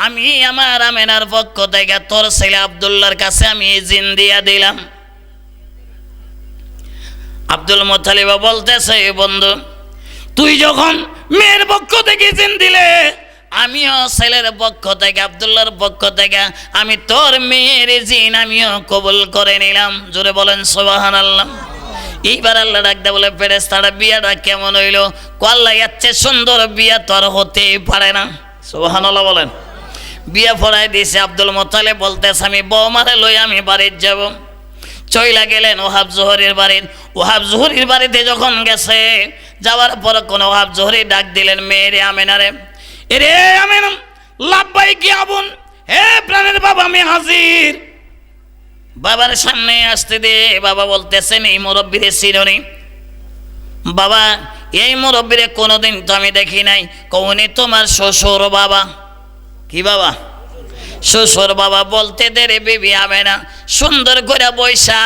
আমি আমার আমেনার পক্ষ থেকে তোর ছেলে আব্দুল্লাহর কাছে আমি জিন দিয়া দিলাম। আব্দুল মুতালিব বলতেছে, বন্ধু তুই যখন মেয়ের পক্ষ থেকে জিন দিলে, আমিও ছেলের পক্ষ থেকে আব্দুল্লাহর পক্ষ থেকে আমি তোর মেয়ের জিন আমিও কবুল করে নিলাম। জোরে বলেন সুবহানাল্লাহ। এইবার আল্লাহ ডাকতে বলে, ফেরেশতারা বিয়াটা কেমন হইল? আল্লাহ এর চেয়ে সুন্দর বিয়া তো আর হতেই পারে না। সুবহানাল্লাহ বলেন। বিয়া পড়ায় দিয়েছে। আব্দুল মুতালিব বলতেছে, আমি বৌমারে লই আমি বাড়ির যাব। চইলা গেলেন ওহাব জোহরির বাড়ির। ওহাব জোহরির বাড়িতে যখন গেছে, যাওয়ার পর কোন ওহাব জোহরি ডাক দিলেন মেয়েরে আমেনারে, এরে আমেনা লাব্বাইক ইয়া আবুন, হে প্রাণের বাবা আমি হাজির। বাবার সামনে আসতে দে। বাবা বলতেছেন, এই মুরব্বীরে চিনোনি? বাবা এই মুরব্বীরে কোনোদিন তো আমি দেখি নাই। কওনি তোমার শ্বশুর বাবা? কি বাবা? শ্বশুর বাবা। বলতে দেরে বিবি আমেনা সুন্দর করে বৈশা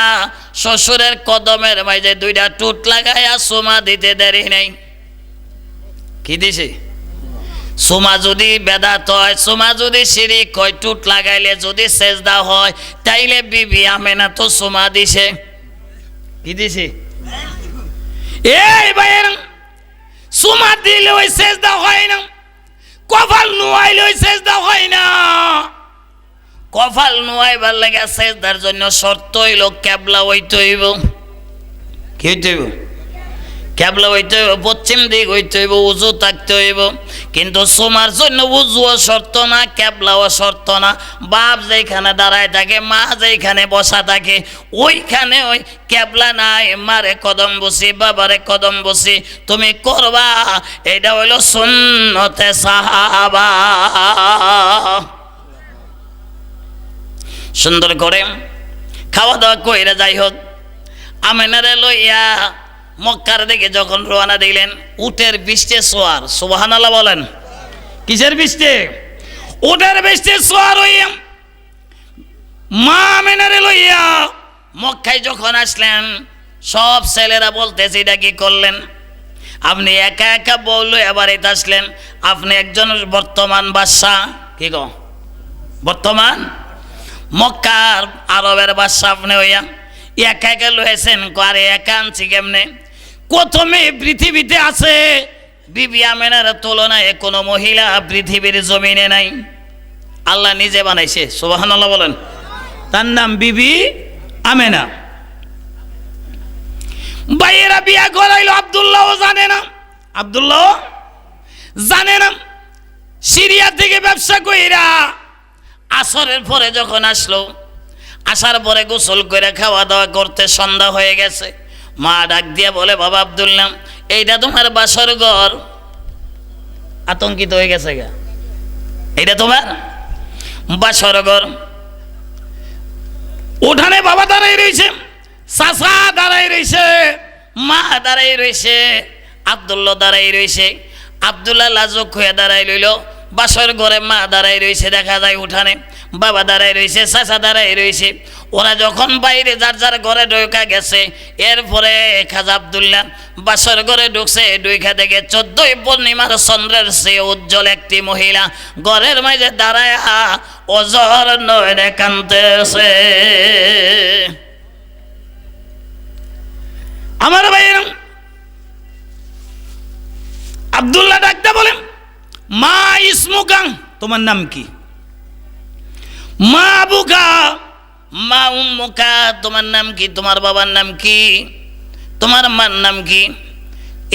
শ্বশুরের কদমের মাঝে 2টা টুট লাগাইয়া সুমা দিতে দেরি নেই। কি দিছে? সুমা যদি বেদাত হয়, সুমা যদি শিরিক হয়, টুট লাগাইলে যদি সেজদা হয়, তাইলে বিবি আমেনা তো সুমা দিছে। কি দিছে? এই ভাইয়ের সুমা দিলে ওই সেজদা হয় না, কপাল নুয়াইলে ওই সেজদা হয় না। কপাল নুয়াইবার লাগে সেজদার জন্য শর্ত হইল কেবলা হইতে হইব। কি হইতে হইব? কেবলা হইতে হইব, পশ্চিম দিক হইতে হইব, উজু থাকতে হইব। কিন্তু সুমার জন্য উজুও শর্ত না, কেবলাও শর্ত না। বাপ যেখানে দাঁড়ায় থাকে, মা যেখানে বসা থাকে, ওইখানে ওই কেবলা নাই, মারে কদম বসি, বাবারে কদম বসি তুমি করবা। এটা হইল সুন্নতে সাহাবা। সুন্দর করে খাওয়া দাওয়া কইরা যাই হোক, আমেনারে লইয়া মক্কার দিকে যখন রওনা দিলেন, উটের বৃষ্টি সোয়ার। সুবহানাল্লাহ বলেন। কিসের বৃষ্টি? উটের বৃষ্টি সোয়ার হইয়া মা আমেনারে লইয়া মক্কায় যখন আসলেন, সব ছেলেরা বলতেছে এটা কি করলেন? আপনি একা একা বউ লইয়া বাড়িতে আসলেন, আপনি একজন বর্তমান বাদশাহ। কি গো? বর্তমান মক্কার আরবের বাদশাহ আপনি হইয়া একা একা লইয়েছেন। আরে একা আনছি কেমনে? কত মেয়ে পৃথিবীতে আছে, বিবি আমেনার তুলনায় কোনো মহিলা পৃথিবীর জমিনে নাই। আল্লাহ নিজে বানাইছে। সুবহানাল্লাহ বলেন। তার নাম বিবি আমেনা। ভাইয়েরা বিয়া করাইলো, আব্দুল্লাহ জানে না, আব্দুল্লাহ জানে না। সিরিয়া থেকে ব্যবসা কইরা আসরের পরে যখন আসলো, আসার পরে গোসল করে খাওয়া দাওয়া করতে সন্ধ্যা হয়ে গেছে। মা ডাক দিয়ে বলে, বাবা আব্দুল্লাহ এইটা তোমার বাসর ঘর? আতঙ্কিত হয়ে গেছে গা, এইটা তোমার বাসর ঘর। উঠানে বাবা দাঁড়াই রয়েছে, চাচা দাঁড়াই রয়েছে, মা দাঁড়াই রয়েছে, আব্দুল্লাহ দাঁড়াই রয়েছে। আব্দুল্লাহ লাজুক হয়ে দাঁড়াই রইল। বাসর ঘরে মা দাঁড়াই রয়েছে, দেখা যায় উঠানে বাবা দাঁড়াই রয়েছে, চাচা দাঁড়াই রয়েছে। ওরা যখন বাইরে যার যার ঘরে ঢোকা গেছে, এরপরে খাজা আব্দুল্লাহ বাসর ঘরে ঢুকছে। ঢুকা দেখে 14 পূর্ণিমার চন্দ্রের চেয়ে উজ্জ্বল একটি মহিলা ঘরের মাঝে দাঁড়ায় অজর নয়নে কাঁদতেছে। আমার ভাইয়েরা, আব্দুল্লাহ ডাকতে বলেন, মা ইসমুকা, তোমার নাম কি? মা আবুকা, মা উম্মুকা, তোমার নাম কি? তোমার বাবার নাম কি? তোমার মার নাম কি?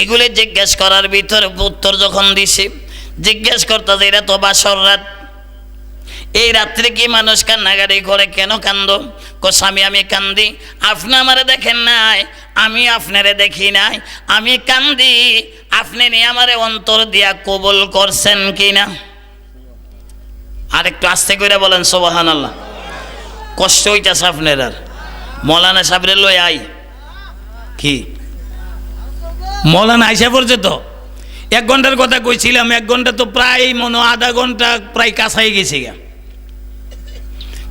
এগুলি জিজ্ঞেস করার ভিতরে উত্তর যখন দিছে, জিজ্ঞেস করতেছে এরা তো বাসর রাত, এই রাত্রে কি মানুষ কান্নাকাটি করে? কেন কান্দো? স্বামী আমি কান্দি, আপনি আমারে দেখেন নাই, আমি আপনারে দেখি নাই, আমি কান্দি, আপনি নিয়ে আমারে অন্তর দিয়া কবুল করছেন কিনা? আর একটু আস্তে করে বলেন সুবহানাল্লাহ। কষ্ট হইতেছে আপনার। আর মৌলানা সাহেবরে লই আই কি মৌলানা আইসা পড়ছে তো। 1 ঘন্টার কথা কইছিলাম, 1 ঘন্টা তো প্রায় মনে আধা ঘন্টা প্রায় কাছাই গেছে গা।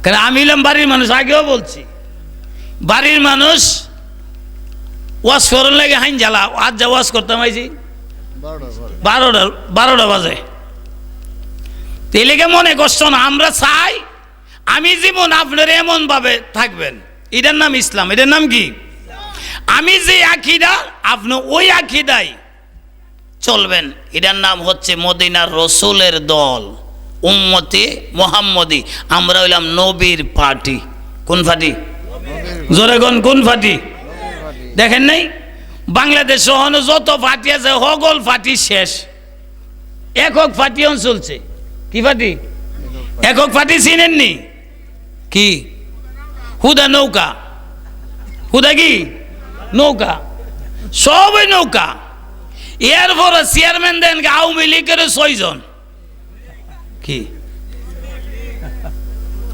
কারণ আমি এলাম বাড়ির মানুষ, আগেও বলছি বাড়ির মানুষ ওয়াজ করার লাগে হাইন জ্বালা। আজ যা ওয়াজ করতাম আইছি 12টা বাজে। তেলেকে মনে কষ্ট না, আমরা চাই আমি জীবন আপনার এমন ভাবে থাকবেন, এটার নাম ইসলাম। এটার নাম কি? আমি যে আকিদা আপনি ওই আকিদাই চলবেন, এটার নাম হচ্ছে মদিনার রসুলের দল, উম্মতে মোহাম্মদী। আমরা হইলাম নবীর পার্টি। কোন পার্টি? জোরে কোন কোন পার্টি? দেখেন নাই বাংলাদেশ সহন যত পার্টি আছে হগল পার্টি শেষ, একক পার্টি চলছে। কি পার্টি? একক পার্টি চিনেননি? কি? হুদা নৌকা। হুদা কি? নৌকা, সবই নৌকা। এরপরে চেয়ারম্যান দেন আওয়ামী লীগের 6 জন। কি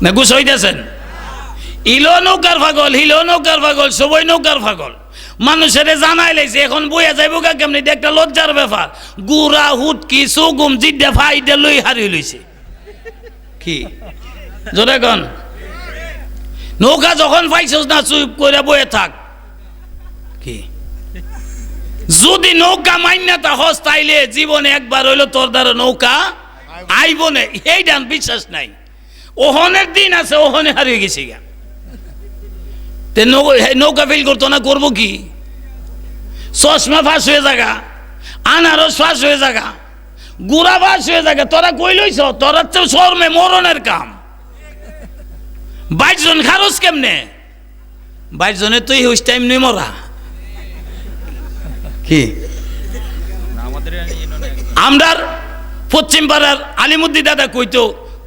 না গুছ হইতেছেন? ইলো নৌকার পাগল, হিলো নৌকার পাগল, সবই নৌকার পাগল। মানুষের জানাই লাইছে, এখন বইয়া যাইব কা কেমনি? একটা লজ্জার ব্যাপার। গুড়া হুটকি সুগুম জিদ্দা ফাইডা লই হারি লইছে। কি জোরে কন? নৌকা যখন পাইছস না চুপ করে বয়ে থাক। কি যদি নৌকা মাইনা তা হস তাইলে জীবনে একবার হইলো তোর দ্বারা নৌকা আইব না, এই ডান বিশ্বাস নাই। ওহনের দিন আছে, ওহনে হারিয়ে গেছি গা। নৌকা ফেল করতো না, করবো কি? চশমা ফাঁস হয়ে জায়গা, আনারস ফাঁস হয়ে জায়গা, গুড়া ফাঁস হয়ে জায়গা। তোরা কই লইছ? তোরা তো শর্মে মরণের কাম। 22 জন খারস কেমনে? 22 জনের তুই হুইস টাইম নেই মরা। কি আমরার পশ্চিম পাড়ার আলিমুদ্দি দাদা কইতো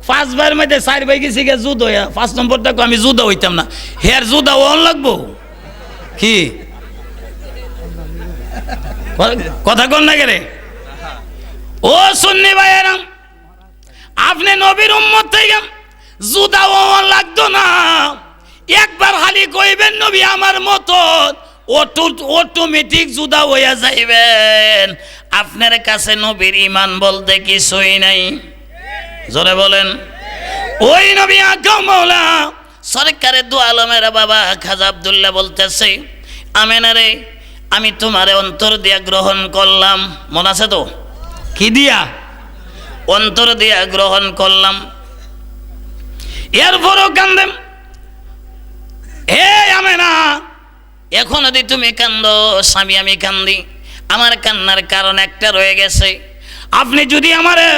5 ভাইয়ের মধ্যে 4 ভাই গেছি গে যুদ্ধ হইয়া, 5 নম্বরটা আমি যুদ্ধ হইতাম না। হের যুদ্ধ ওন লাগবো। কি কথা কন না গেলে? ও সুন্নি ভাইয়েরা, আপনি নবীর উম্মত থেকে যুদ্ধ ওন লাগতো না। একবার খালি কইবেন নবী আমার মতো, অটোমেটিক জুদা হইয়া যাইবেন। আপনার কাছে নবীর ঈমান বলতে কিছুই নাই। জোরে বলেন। ওই নবী আকা মাওলা সরকারে দু আলমের বাবা খাজা আব্দুল্লাহ বলতেছে, আমেনা রে, আমি তোমারে অন্তর দিয়া গ্রহণ করলাম। মন আছে তো? কি দিয়া? অন্তর দিয়া গ্রহণ করলাম। এরপরও কান্দেম, হে আমেনা, এখন যদি তুমি কান্দো, স্বামী আমি কান্দি। আমার কান্নার কারণ একটা রয়ে গেছে। আপনি যদি আমারে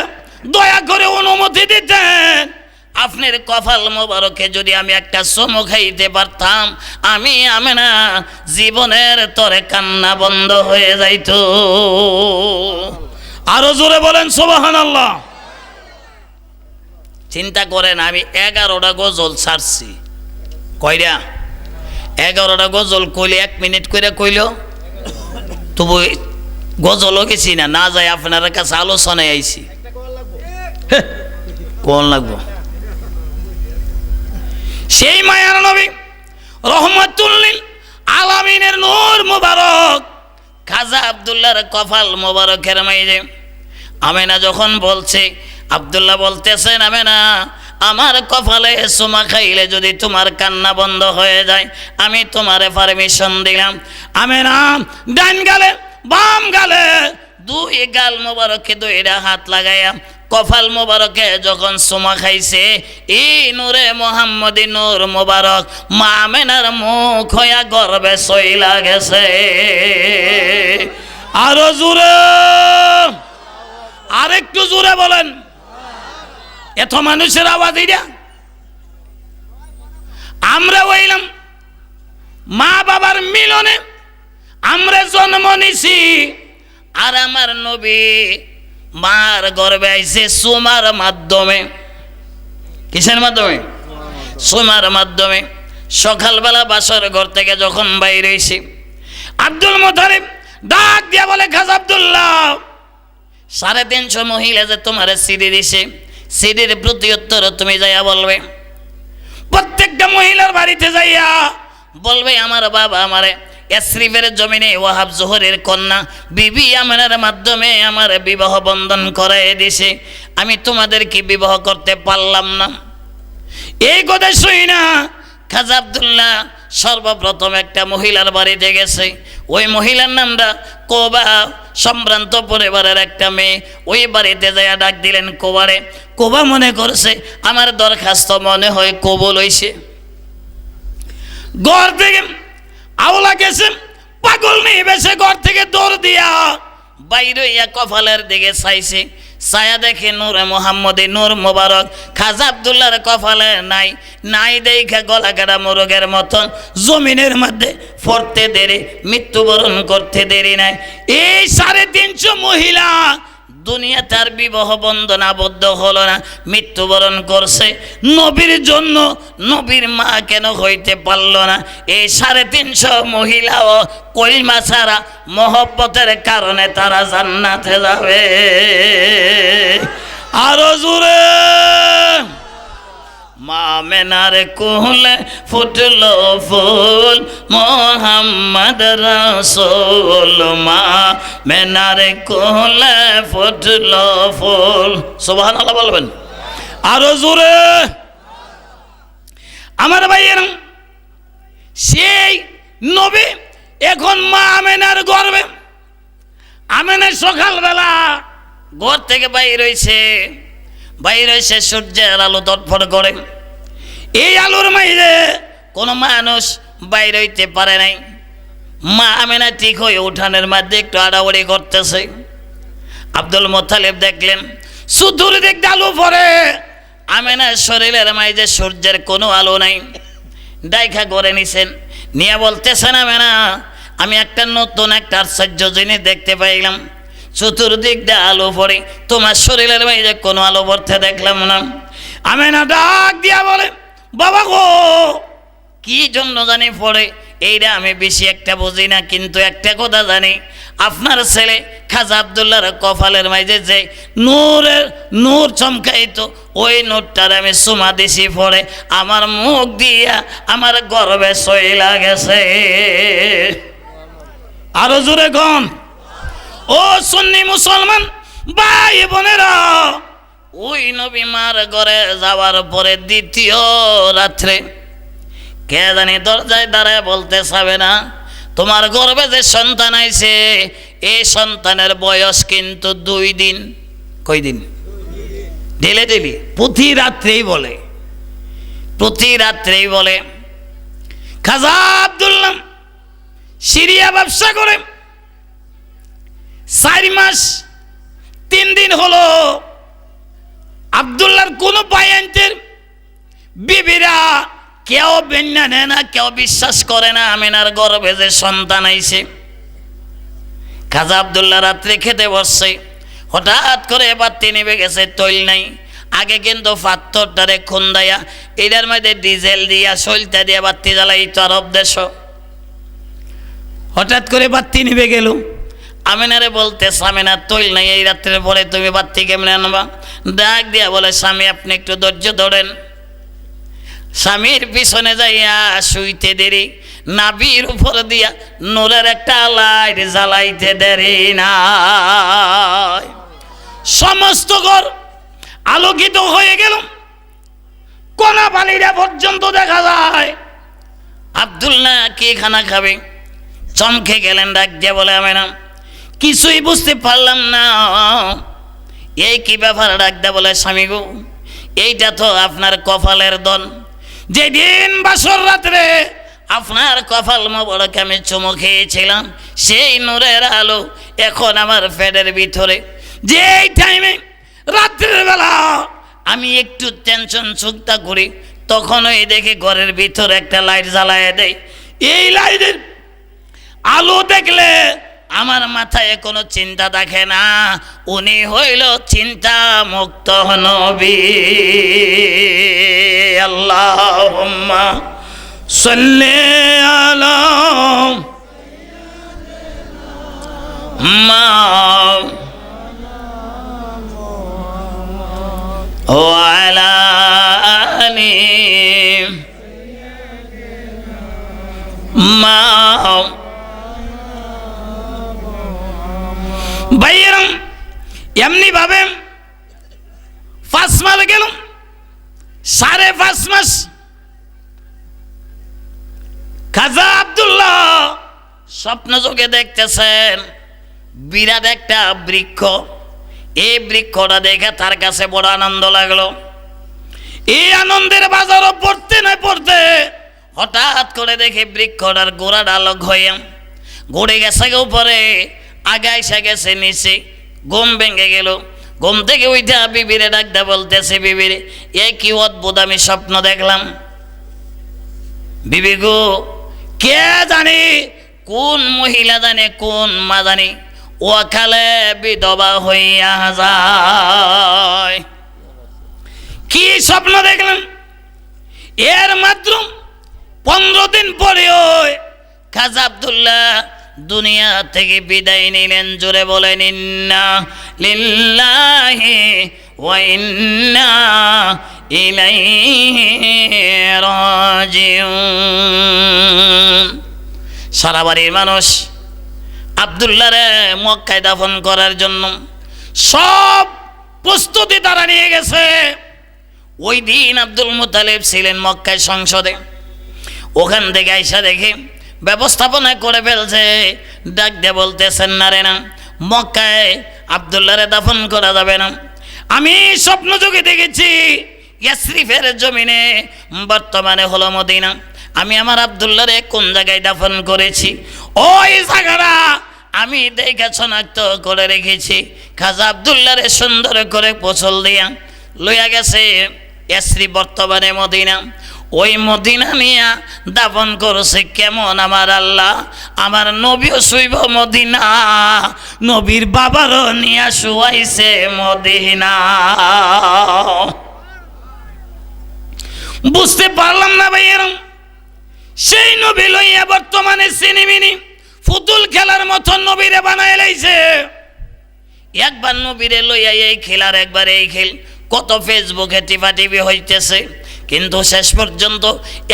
দয়া করে অনুমতি দিতেন, আপনার কপাল মোবারকে যদি আমি একটা চুমু খাইতে পারতাম, আমি আমেনা জীবনের তরে কান্না বন্ধ হয়ে যাইত। আরো জোরে বলেন সুবহানাল্লাহ। চিন্তা করেন, আমি 11টা গজল ছাড়ছি। কয়টা? 11টা গজল কইলে 1 মিনিট করে কইল, তবু গজলও গেছি না, না যায় আপনার কাছে আলোচনায় আইছি। কোন লাগবো? সেই মায়ার নবী রহমাতুল লিল আলামিনের নূর মুবারক খাজা আব্দুল্লাহর কপাল মোবারকের মাইরে আমেনা যখন বলছে, আব্দুল্লাহ বলতেছেন, আমেনা আমার কপালে চুমা খাইলে যদি তোমার কান্না বন্ধ হয়ে যায় আমি তোমারে পারমিশন দিলাম। আমেনা ডান গালে বাম গালে দুই গাল মোবারকে দুইটা হাত লাগাইয়া কপাল মোবারকে যখন চুমা খাইছে, এই নূরে মোহাম্মদী নূর মোবারক মা আমেনার মুখ হইয়া গর্বে সইলা গেছে। আরো জোরে, আরেকটু জোরে বলেন। এত মানুষের আওয়াজ এটা। আমরা হইলাম মা বাবার মিলনে আমরা জন্ম নিছি, আর আমার নবী মার গর্বে আইছে সুমার মাধ্যমে। কিসের মাধ্যমে? সুমার মাধ্যমে। সকালবেলা বাসর ঘর থেকে যখন বাইরে হইছি, আব্দুল মুতালিব ডাক দিয়া বলে, খাজা আব্দুল্লাহ 350 মহিলা যে তোমার সিডি দিছে, সিডির প্রতি উত্তর তুমি যাইয়া বলবে। প্রত্যেকটা মহিলার বাড়িতে যাইয়া বলবে, আমার বাবা আমারে ইয়াসরিফের জমিনে ওয়াহাব জোহরের কন্যা বিবি আমেনার মাধ্যমে আমার বিবাহ বন্ধন করাই দিছে, আমি তোমাদেরকে বিবাহ করতে পারলাম না। এই কথা শুই না খাজা আব্দুল্লাহ সর্বপ্রথম একটা মহিলার বাড়িতে গেছে। ওই মহিলার নামটা কোবা, সম্ভ্রান্ত পরিবারের একটা মেয়ে। ওই বাড়িতে যাইয়া ডাক দিলেন কোবারে। কোবা মনে করছে আমার দরখাস্ত মনে হয় কবুল হইছে। ঘর থেকে আওলা গেছে, পাগল নিয়ে বেছে ঘর থেকে দৌড় দিয়া বাইরে ইয়া কপালের দিকে চাইছে। ছায়া দেখে নূরে মোহাম্মদী নূর মোবারক খাজা আব্দুল্লাহর কপালে নাই। নাই দেখা গলা কাটা মোরগের মতন জমিনের মধ্যে পড়তে দেরি, মৃত্যুবরণ করতে দেরি নাই। এই 350 মহিলা দুনিয়া তার বিবাহ বন্ধন আবদ্ধ হলো না, মৃত্যুবরণ করছে। নবীর জন্য নবীর মা কেন হইতে পারল না? এই 350 মহিলাও কলিমা ছাড়া মহব্বতের কারণে তারা জান্নাতে যাবে। আরো জোরে। মা আমেনার কোলে ফুটলো ফুল মোহাম্মদ রাসূল, মা আমেনার কোলে ফুটলো ফুল। সুবহানাল্লাহ বলবেন। আরো জোরে। আমার ভাইয়ের সেই নবী এখন মা আমেনার গর্বে। আমেনার সকালবেলা ঘর থেকে বাইর হইছে, সূর্যের আলো দটফট করে। এই আলোর মাইরে কোনো মানুষ বাইরে হইতে পারে নাই। মা আমেনা ঠিক হয়ে উঠানের মধ্যে একটু আড়াআড়ি করতেছে। আব্দুল মুত্তালিব দেখলেন চতুর্দিক আলো পড়ে, আমেনার শরীরের মাঝে সূর্যের কোনো আলো নাই। ডাইখা করে নিছেন, নিয়ে বলতেছেন, আমেনা আমি একটা নতুন একটা আশ্চর্য জিনিস দেখতে পাইলাম। চতুর্দিক দিয়ে আলো পড়ে, তোমার শরীরের মাঝে কোনো আলো পড়তে দেখলাম না। আমেনা ডাক দিয়া বলে, বাবা গো কি জন্য জানি পড়ে এইটা আমি বেশি একটা বুঝি না, কিন্তু একটা কথা জানি, আপনার ছেলে খাজা আব্দুল্লাহর কপালের মাঝে যে নূর চমকাইতো, ওই নূরটার আমি চুমা দিছি পড়ে আমার মুখ দিয়া আমার গর্বে সইলা গেছে। আরো জোরে কোন। ও সুন্নি মুসলমান ভাই বোনেরা, ওই নবী মার ঘরে যাওয়ার পরে দ্বিতীয় রাত্রে কে জানি দরজায় দাঁড়ায় বলতে চাবে না, তোমার গর্ভে যে সন্তান আইছে এই সন্তানের বয়স কিন্তু 2 দিন। কই দিন? ঢেলে ঢেলি প্রতি রাত্রেই বলে, প্রতি রাত্রেই বলে। খাজা আব্দুল্লাহ সিরিয়া ব্যবসা করে 4 মাস 3 দিন হলো। আব্দুল্লাহর কোন পায়েন্টের বিবিরা কেউ বেন্যা নেয় না, কেউ বিশ্বাস করে না আমেনার গর্ভে যে সন্তান আইছে। খাজা আব্দুল্লাহ রাত্রে খেতে বসছে, হঠাৎ করে বাতি নিভে গেছে, তৈল নাই। আগে কিন্তু পাথরটারে খুন্দাইয়া এটার মধ্যে ডিজেল দিয়া সলতা দিয়া বাতি জ্বালাইতো আরব দেশ। হঠাৎ করে বাতি নিভে গেল। আমেনারে বলতে, আমেনা তৈল নাই, এই রাত্রের পরে তুমি বাতি কেমনে আনবা? ডাক দিয়া বলে, স্বামী আপনি একটু ধৈর্য ধরেন। স্বামীর পিছনে যাইয়া শুইতে দেরি, নাভির উপর দিয়া নূরের একটা লাইট জ্বালাইতে দেরি না, সমস্ত ঘর আলোকিত হয়ে গেল, কোনা বালিরা পর্যন্ত দেখা যায়। আব্দুল্লাহ কি খানা খাবে, চমকে গেলেন, ডাক দিয়ে বলে আমি না কিছুই বুঝতে পারলাম না, এই কি ব্যাপার? ডাক দিয়ে বলে স্বামী গো, এইটা তো আপনার কপালের দন, যেদিন বাসর রাত্রে আপনার কপাল মোবারকে আমি চুমু খেয়েছিলাম, সেই নূরের আলো এখন আমার পেটের ভিতরে। যে এই টাইমে রাত্রের বেলা আমি একটু টেনশন চিন্তা করি, তখন ওই দেখে ঘরের ভিতরে একটা লাইট জ্বালায় দেয়। এই লাইটের আলো দেখলে আমার মাথায় কোনো চিন্তা থাকে না, উনি হইল চিন্তা মুক্ত নবী। আল্লাহুম্মা সাল্লি আলা মা ওয়া আলা আলি মা। ভাইয়েরাম, এমনি ভাবে 5 মাস গেল, 5.5 মাস খাজা আব্দুল্লাহ স্বপ্ন যোগে দেখতেছেন বিরাট একটা বৃক্ষ। এই বৃক্ষটা দেখে তার কাছে বড় আনন্দ লাগলো। এই আনন্দের বাজারও পড়তে না পড়তে হঠাৎ করে দেখে বৃক্ষটার গোড়া ডালক হয়ে গড়ে গেছে উপরে, আগাইসা গেছে নিচে, ঘুম ভেঙে গেল। ঘুম থেকে উঠা বিবিরে ডাকতে বলতেছে, বিবিরে এ কি অদ্ভুত আমি স্বপ্ন দেখলাম। বিবি গো, কে জানে কোন মহিলা জানে কোন মা জানে ওখালে বিধবা হইয়া যায়। কি স্বপ্ন দেখলাম? এর মাত্র 15 দিন পরে খাজা আব্দুল্লাহ দুনিয়া থেকে বিদায় নিলেন। জোরে বলেন ইন্না লিল্লাহি ওয়া ইন্না ইলাইহি রাজিউন। সারা বাড়ির মানুষ আব্দুল্লাহরে মক্কায় দাফন করার জন্য সব প্রস্তুতি তারা নিয়ে গেছে। ওই দিন আব্দুল মুতালিব ছিলেন মক্কায় সংসদে, ওখান থেকে আইসা দেখে ব্যবস্থাপনা করে ফেলছে। ডাক দিয়ে বলতেছেন, না রে না, মক্কায় আব্দুল্লাহরে দাফন করা যাবে না। আমি স্বপ্ন যোগে দেখেছি ইয়াসরিফের জমিনে, বর্তমানে হলো মদিনা, আমি আমার আব্দুল্লাহরে কোন জায়গায় দাফন করেছি ওই জায়গাটা আমি দেখে শনাক্ত করে রেখেছি। খাজা আব্দুল্লাহরে সুন্দর করে পোছল দিয়া লইয়া গেছে ইয়াসরিফ, বর্তমানে মদিনা। ওই মদিনা নিয়া দাফন করছে কেমন আমার আল্লাহ, আমার নবীও শুইব মদিনা, নবীর বাবারও নিয়া শুয়াইছে মদিনা। বুঝতে পারলাম না ভাইয়ের, সেই নবী লইয়া বর্তমানে সিনেমিনি ফুতুল খেলার মতন নবীরে বানায় লাইছে। একবার নবীরে লইয়া এই খেল আর একবার এই খেল, কত ফেসবুকে টিপাটিপি হইতেছে, কিন্তু শেষ পর্যন্ত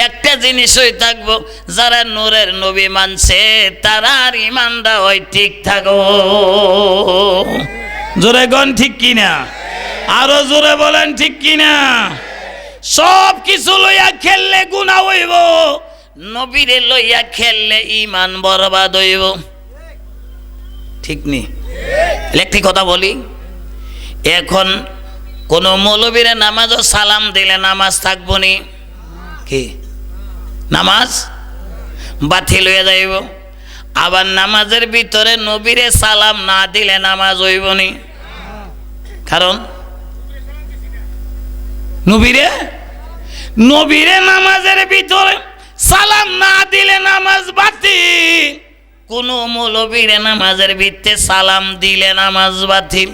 একটা জিনিসই থাকবো, যারা নূরের নবী মানছে তারা আর ইমানটা হয় ঠিক থাকো। জোরে গন ঠিক কিনা? আরো জোরে বলেন ঠিক কিনা? সব কিছু লইয়া খেললে গুনাহ হইব, নবীরে লইয়া খেললে ইমান বরবাদ হইব। ঠিক নি? একটি কথা বলি, এখন কোন মৌলবীরে নামাজও সালাম দিলে নামাজ থাকবো নি? কি নামাজ বাতিল হয়ে যাইব। আবার নামাজের ভিতরে নবীরে সালাম না দিলে নামাজ হইব নি? কারণ নবীরে নামাজের ভিতরে সালাম না দিলে নামাজ বাতিল, কোন মৌলবীরে নামাজের ভিতরে সালাম দিলে নামাজ বাতিল।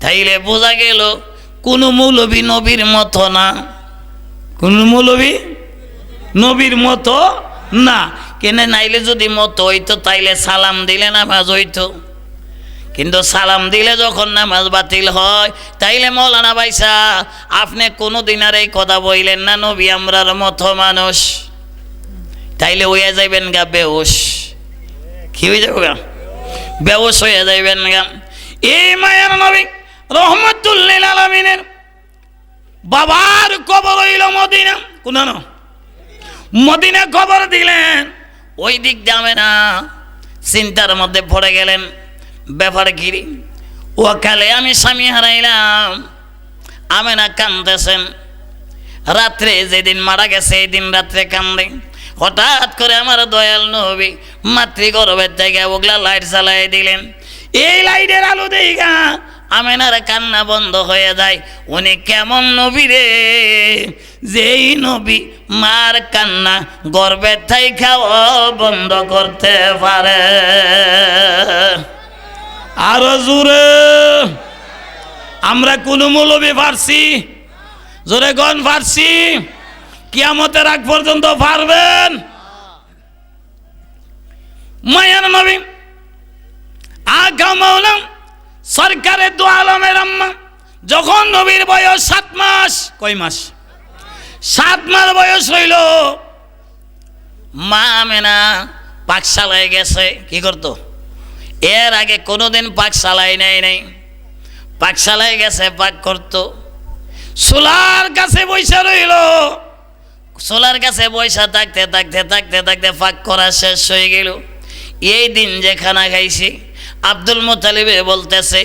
তাইলে বোঝা গেল কোন মৌলবী নবীর মতো না, কোন মৌলবী নবীর মতো না। কেন? নাইলে যদি মতো হইতো তাইলে সালাম দিলে নামাজ হইতো। কিন্তু সালাম দিলে যখন নামাজ বাতিল হয়, তাইলে মৌলানা ভাইসা আপনি কোনোদিন আর এই কথা বললেন না নবী আমরার মতো মানুষ, তাইলে হইয়া যাইবেন গা বেহুশ। কি হয়ে যাবে গা? বেহুশ হইয়া যাইবেন গা। এই মায়ার নবী রহমতুল্লিল আলামিনের বাবার কবর হইল মদিনা। কোন মদিনা কবর দিলেন, ওই দিক যাবে না, চিন্তার মধ্যে পড়ে গেলেন ব্যাপার গিরি। ও কালে আমি স্বামী হারাইলাম, আমেনা কান্দতেছেন। রাত্রে যেদিন মারা গেছে এই দিন রাত্রে কান্দে। হঠাৎ করে আমার দয়াল নবী মাতৃগর্ভের জায়গায় ওগুলা লাইট জ্বালাই দিলেন। এই লাইটের আলো দেখা আমেনার কান্না বন্ধ হয়ে যায়। উনি কেমন নবী রে, যেই নবী মার কান্না গর্ভের থাইকাও বন্ধ করতে পারে। আরো জোরে আমরা কোন মৌলবী পারছি? জোরে গন পারছি? কিয়ামতের আগ পর্যন্ত পারবেন? মায়ার নবী আকা মাওলা সরকারের দু আলমের আম্মা যখন নবীর বয়স 7 মাস, কয় মাস? 7 মাস বয়স হইল, মা আমেনা পাকশালায় গেছে। কি করতো? এর আগে কোনোদিন পাকশালায় নাই। পাকশালায় গেছে, পাক করতো। সোলার কাছে বৈশা রইল। সোলার কাছে বৈশা থাকতে থাকতে থাকতে থাকতে পাক করা শেষ হয়ে গেল। এই দিন যে খানা খাইছি, আব্দুল মুতালিবে বলতেছে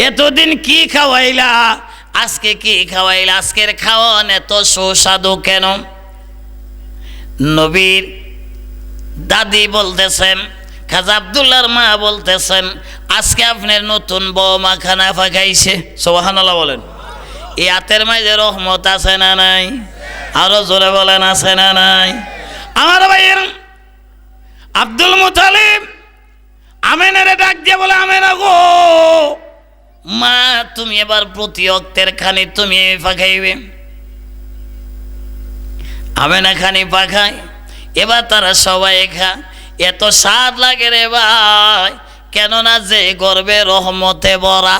এতদিন কি খাওয়াইলা, আজকে কি খাওয়াইলা, আজকের খাওয়ান এত সুস্বাদু কেন? নবীর দাদি বলতেছেন, খাজা আব্দুল্লাহর মা বলতেছেন আজকে আপনার নতুন বৌমা খানা পাকাইছে। সুবহানাল্লাহ বলেন। এই হাতের মাঝে রহমত আছে না নাই? আরো জোরে বলেন আছে না নাই? আমার ভাইয়ের আব্দুল মুতালিব আমেনারে ডাক দিয়ে বলে, আমেনা গো মা, তুমি এবার প্রতি অক্তের খানি তুমি পাকাইবে। আমেনা খানি পাখায়, এবার তারা সবাই খা। এত স্বাদ লাগে রে ভাই, কেননা যে গর্বে রহমতে ভরা।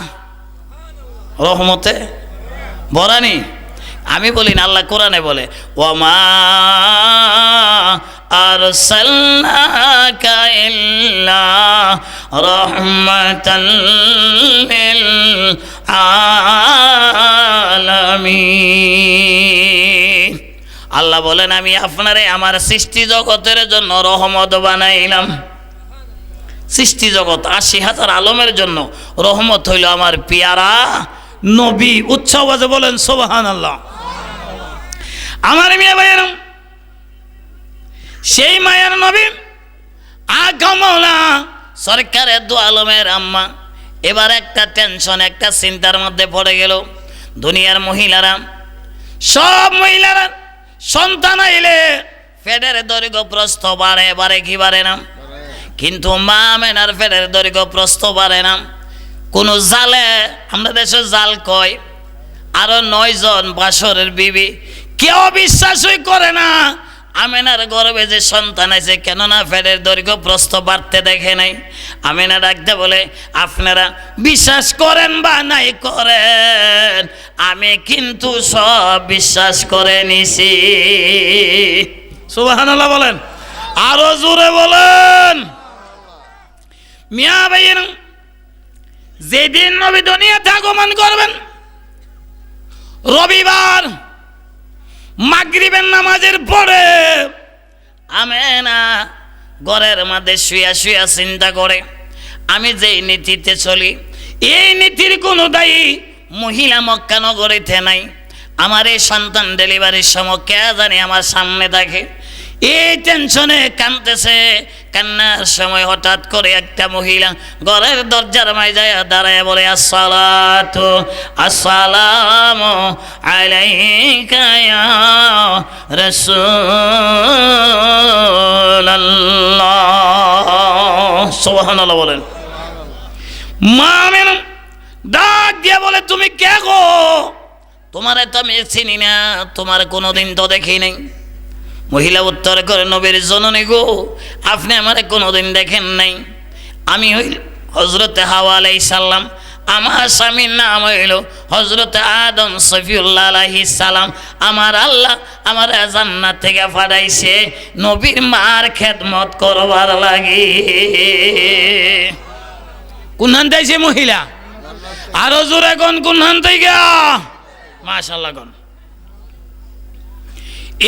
রহমতে ভরানি আমি বলি না, আল্লাহ কোরআনে বলে ওয়ামা আরসালনাকা ইল্লা রাহমাতাল লিল আলামিন। আল্লাহ বলেন আমি আপনারে আমার সৃষ্টি জগতের জন্য রহমত বানাইলাম। সৃষ্টি জগৎ ৮০,০০০ আলমের জন্য রহমত হইল আমার পিয়ারা নবী। উৎসব আছে বলেন সুবহানাল্লাহ। আমার মিয়া ভাইয়ের সেই মায়ের নবী আকা মাওলা সরকারের দু আলমের আম্মা এবার একটা টেনশন, একটা চিন্তার মধ্যে পড়ে গেল। দুনিয়ার মহিলারা, সব মহিলারা সন্তান আইলে পেটের দৈর্ঘ্য প্রস্থ বাড়ে কি বাড়ে না? কিন্তু মা আমেনার পেটের দৈর্ঘ্য প্রস্থ বাড়ে না। কোন জালে, আমরা দেশে জাল কয়, আরো 9 জন বাসরের বিবি, কেউ বিশ্বাসই করে না আমেনার গর্ভে যে সন্তান আছে, কেননা পেটের দৈর্ঘ্য প্রস্থ বাড়তে দেখে নাই। আমেনা ডাকতে বলে আপনারা বিশ্বাস করেন বা নাই করেন, আমি কিন্তু সব বিশ্বাস করে নিছি। সুবহানাল্লাহ বলেন, আরো জোরে বলেন। মিয়া ভাইয়ের যেদিন নবী দুনিয়াতে আগমন করবেন, রবিবার মাগরিবের নামাজের পরে আমেনা ঘরের মধ্যে শুয়া শুয়া চিন্তা করে, আমি যেই নীতিতে চলি এই নীতির কোনো দায়ী মহিলা মক্কা নগরীতে নাই। আমার এই সন্তান ডেলিভারির সময় কে জানি আমার সামনে থাকে। এই টেনশনে কাঁদতেছে। কান্নার সময় হঠাৎ করে একটা মহিলা ঘরের দরজার মাঝে দাঁড়ায় বলে আসসালাতু আসসালামু আলাইকা ইয়া রাসূলুল্লাহ। সুবহানাল্লাহ বলেন। মা আমেনা ডাক দিয়ে বলে তুমি কে গো? তোমারে তো আমি চিনি না, তোমার কোনোদিন তো দেখি নাই। মহিলা উত্তর করে নবীর জননী গো, আপনি আমারে কোনোদিন দেখেন নাই। আমি হজরতে হাওয়া আলাইহিস সালাম, আমার স্বামীর নাম হইল হজরতে আদম সফিউল্লাহ আলাইহিস সালাম। আমার আল্লাহ আমার জান্নাত থেকে পাঠাইছে নবীর মার খেদমত করবার লাগে। কোনখান থেকে মহিলা? আরো জোরে কোন কোনখান থেকে? মাশাআল্লাহ কোন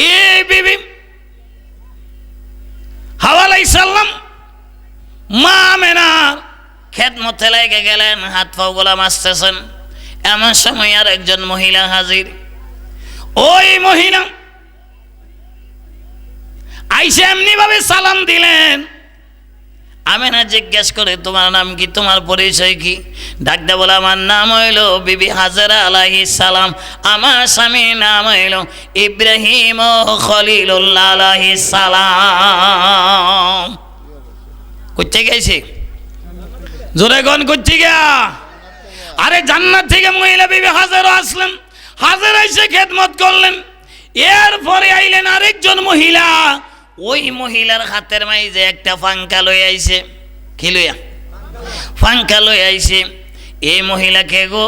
এই বিবি হাওয়া আলাইহিস সালাম মা আমেনার খেদমতে লেগে গেলেন, হাত পা গোলা মাসতেছেন। এমন সময় আর একজন মহিলা হাজির। ওই মহিলা আইসে এমনি ভাবে সালাম দিলেন। আমেনা জিজ্ঞেস করে তোমার নাম কি, তোমার পরিচয় কি? ডাকতে বলে আমার নাম হইল বিবি হাজেরা আলাইহিস সালাম, আমার স্বামীর নাম হইল ইব্রাহিম খলিলুল্লাহ আলাইহিস সালাম। করতে গেছে জোরে গন করতে গিয়া। আরে জান্নাত থেকে মহিলা বিবি হাজেরা আসলেন, হাজেরা এসে খেদমত করলেন। এরপরে আইলেন আরেকজন মহিলা। ওই মহিলার হাতের মাঝে একটা ফাঙ্কা লই আইছে। কি লইয়া? ফাঙ্কা লই আইছে। এই মহিলা কে গো?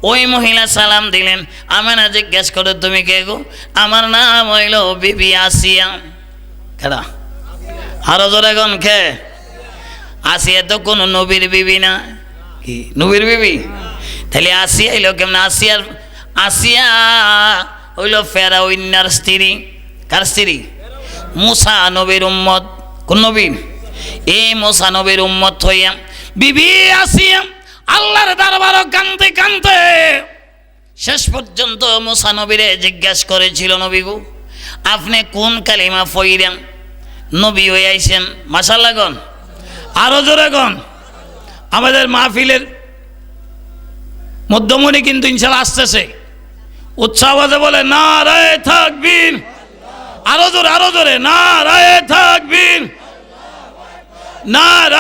ওই মহিলা সালাম দিলেন। আমেনা জিজ্ঞেস করে তুমি কে গো? আমার নাম হইল বিবি আসিয়া। কেডা? আরো জোরে গন কে? আসিয়া তো কোনো নবীর বিবি না। কি নবীর বিবি? তাহলে আসিয়া হইল কেমন? আসিয়া হইল ফেরাউন্নার স্ত্রী। কার স্ত্রী? মুসা নবীর উম্মত। কোন নবীর? এই মুসা নবীর উম্মত হইয়া বিবি আসিয়া আল্লাহর দরবারে কাঁদতে কাঁদতে শেষ পর্যন্ত মুসা নবীরে জিজ্ঞাসা করেছিল, নবী গো আপনি কোন কালিমা পড়েন নবী হয়ে আইছেন? মাশাআল্লাহ গন আরো জোরে গন। আমাদের মাহফিলের মধ্যমণি কিন্তু ইনশাআল্লাহ আসতেছে। উৎসাহ বাজে বলে নারায়ে তাকবীর। আরো জোরে, আরো জোরে নারায়ে তাকবীর, নারায়ে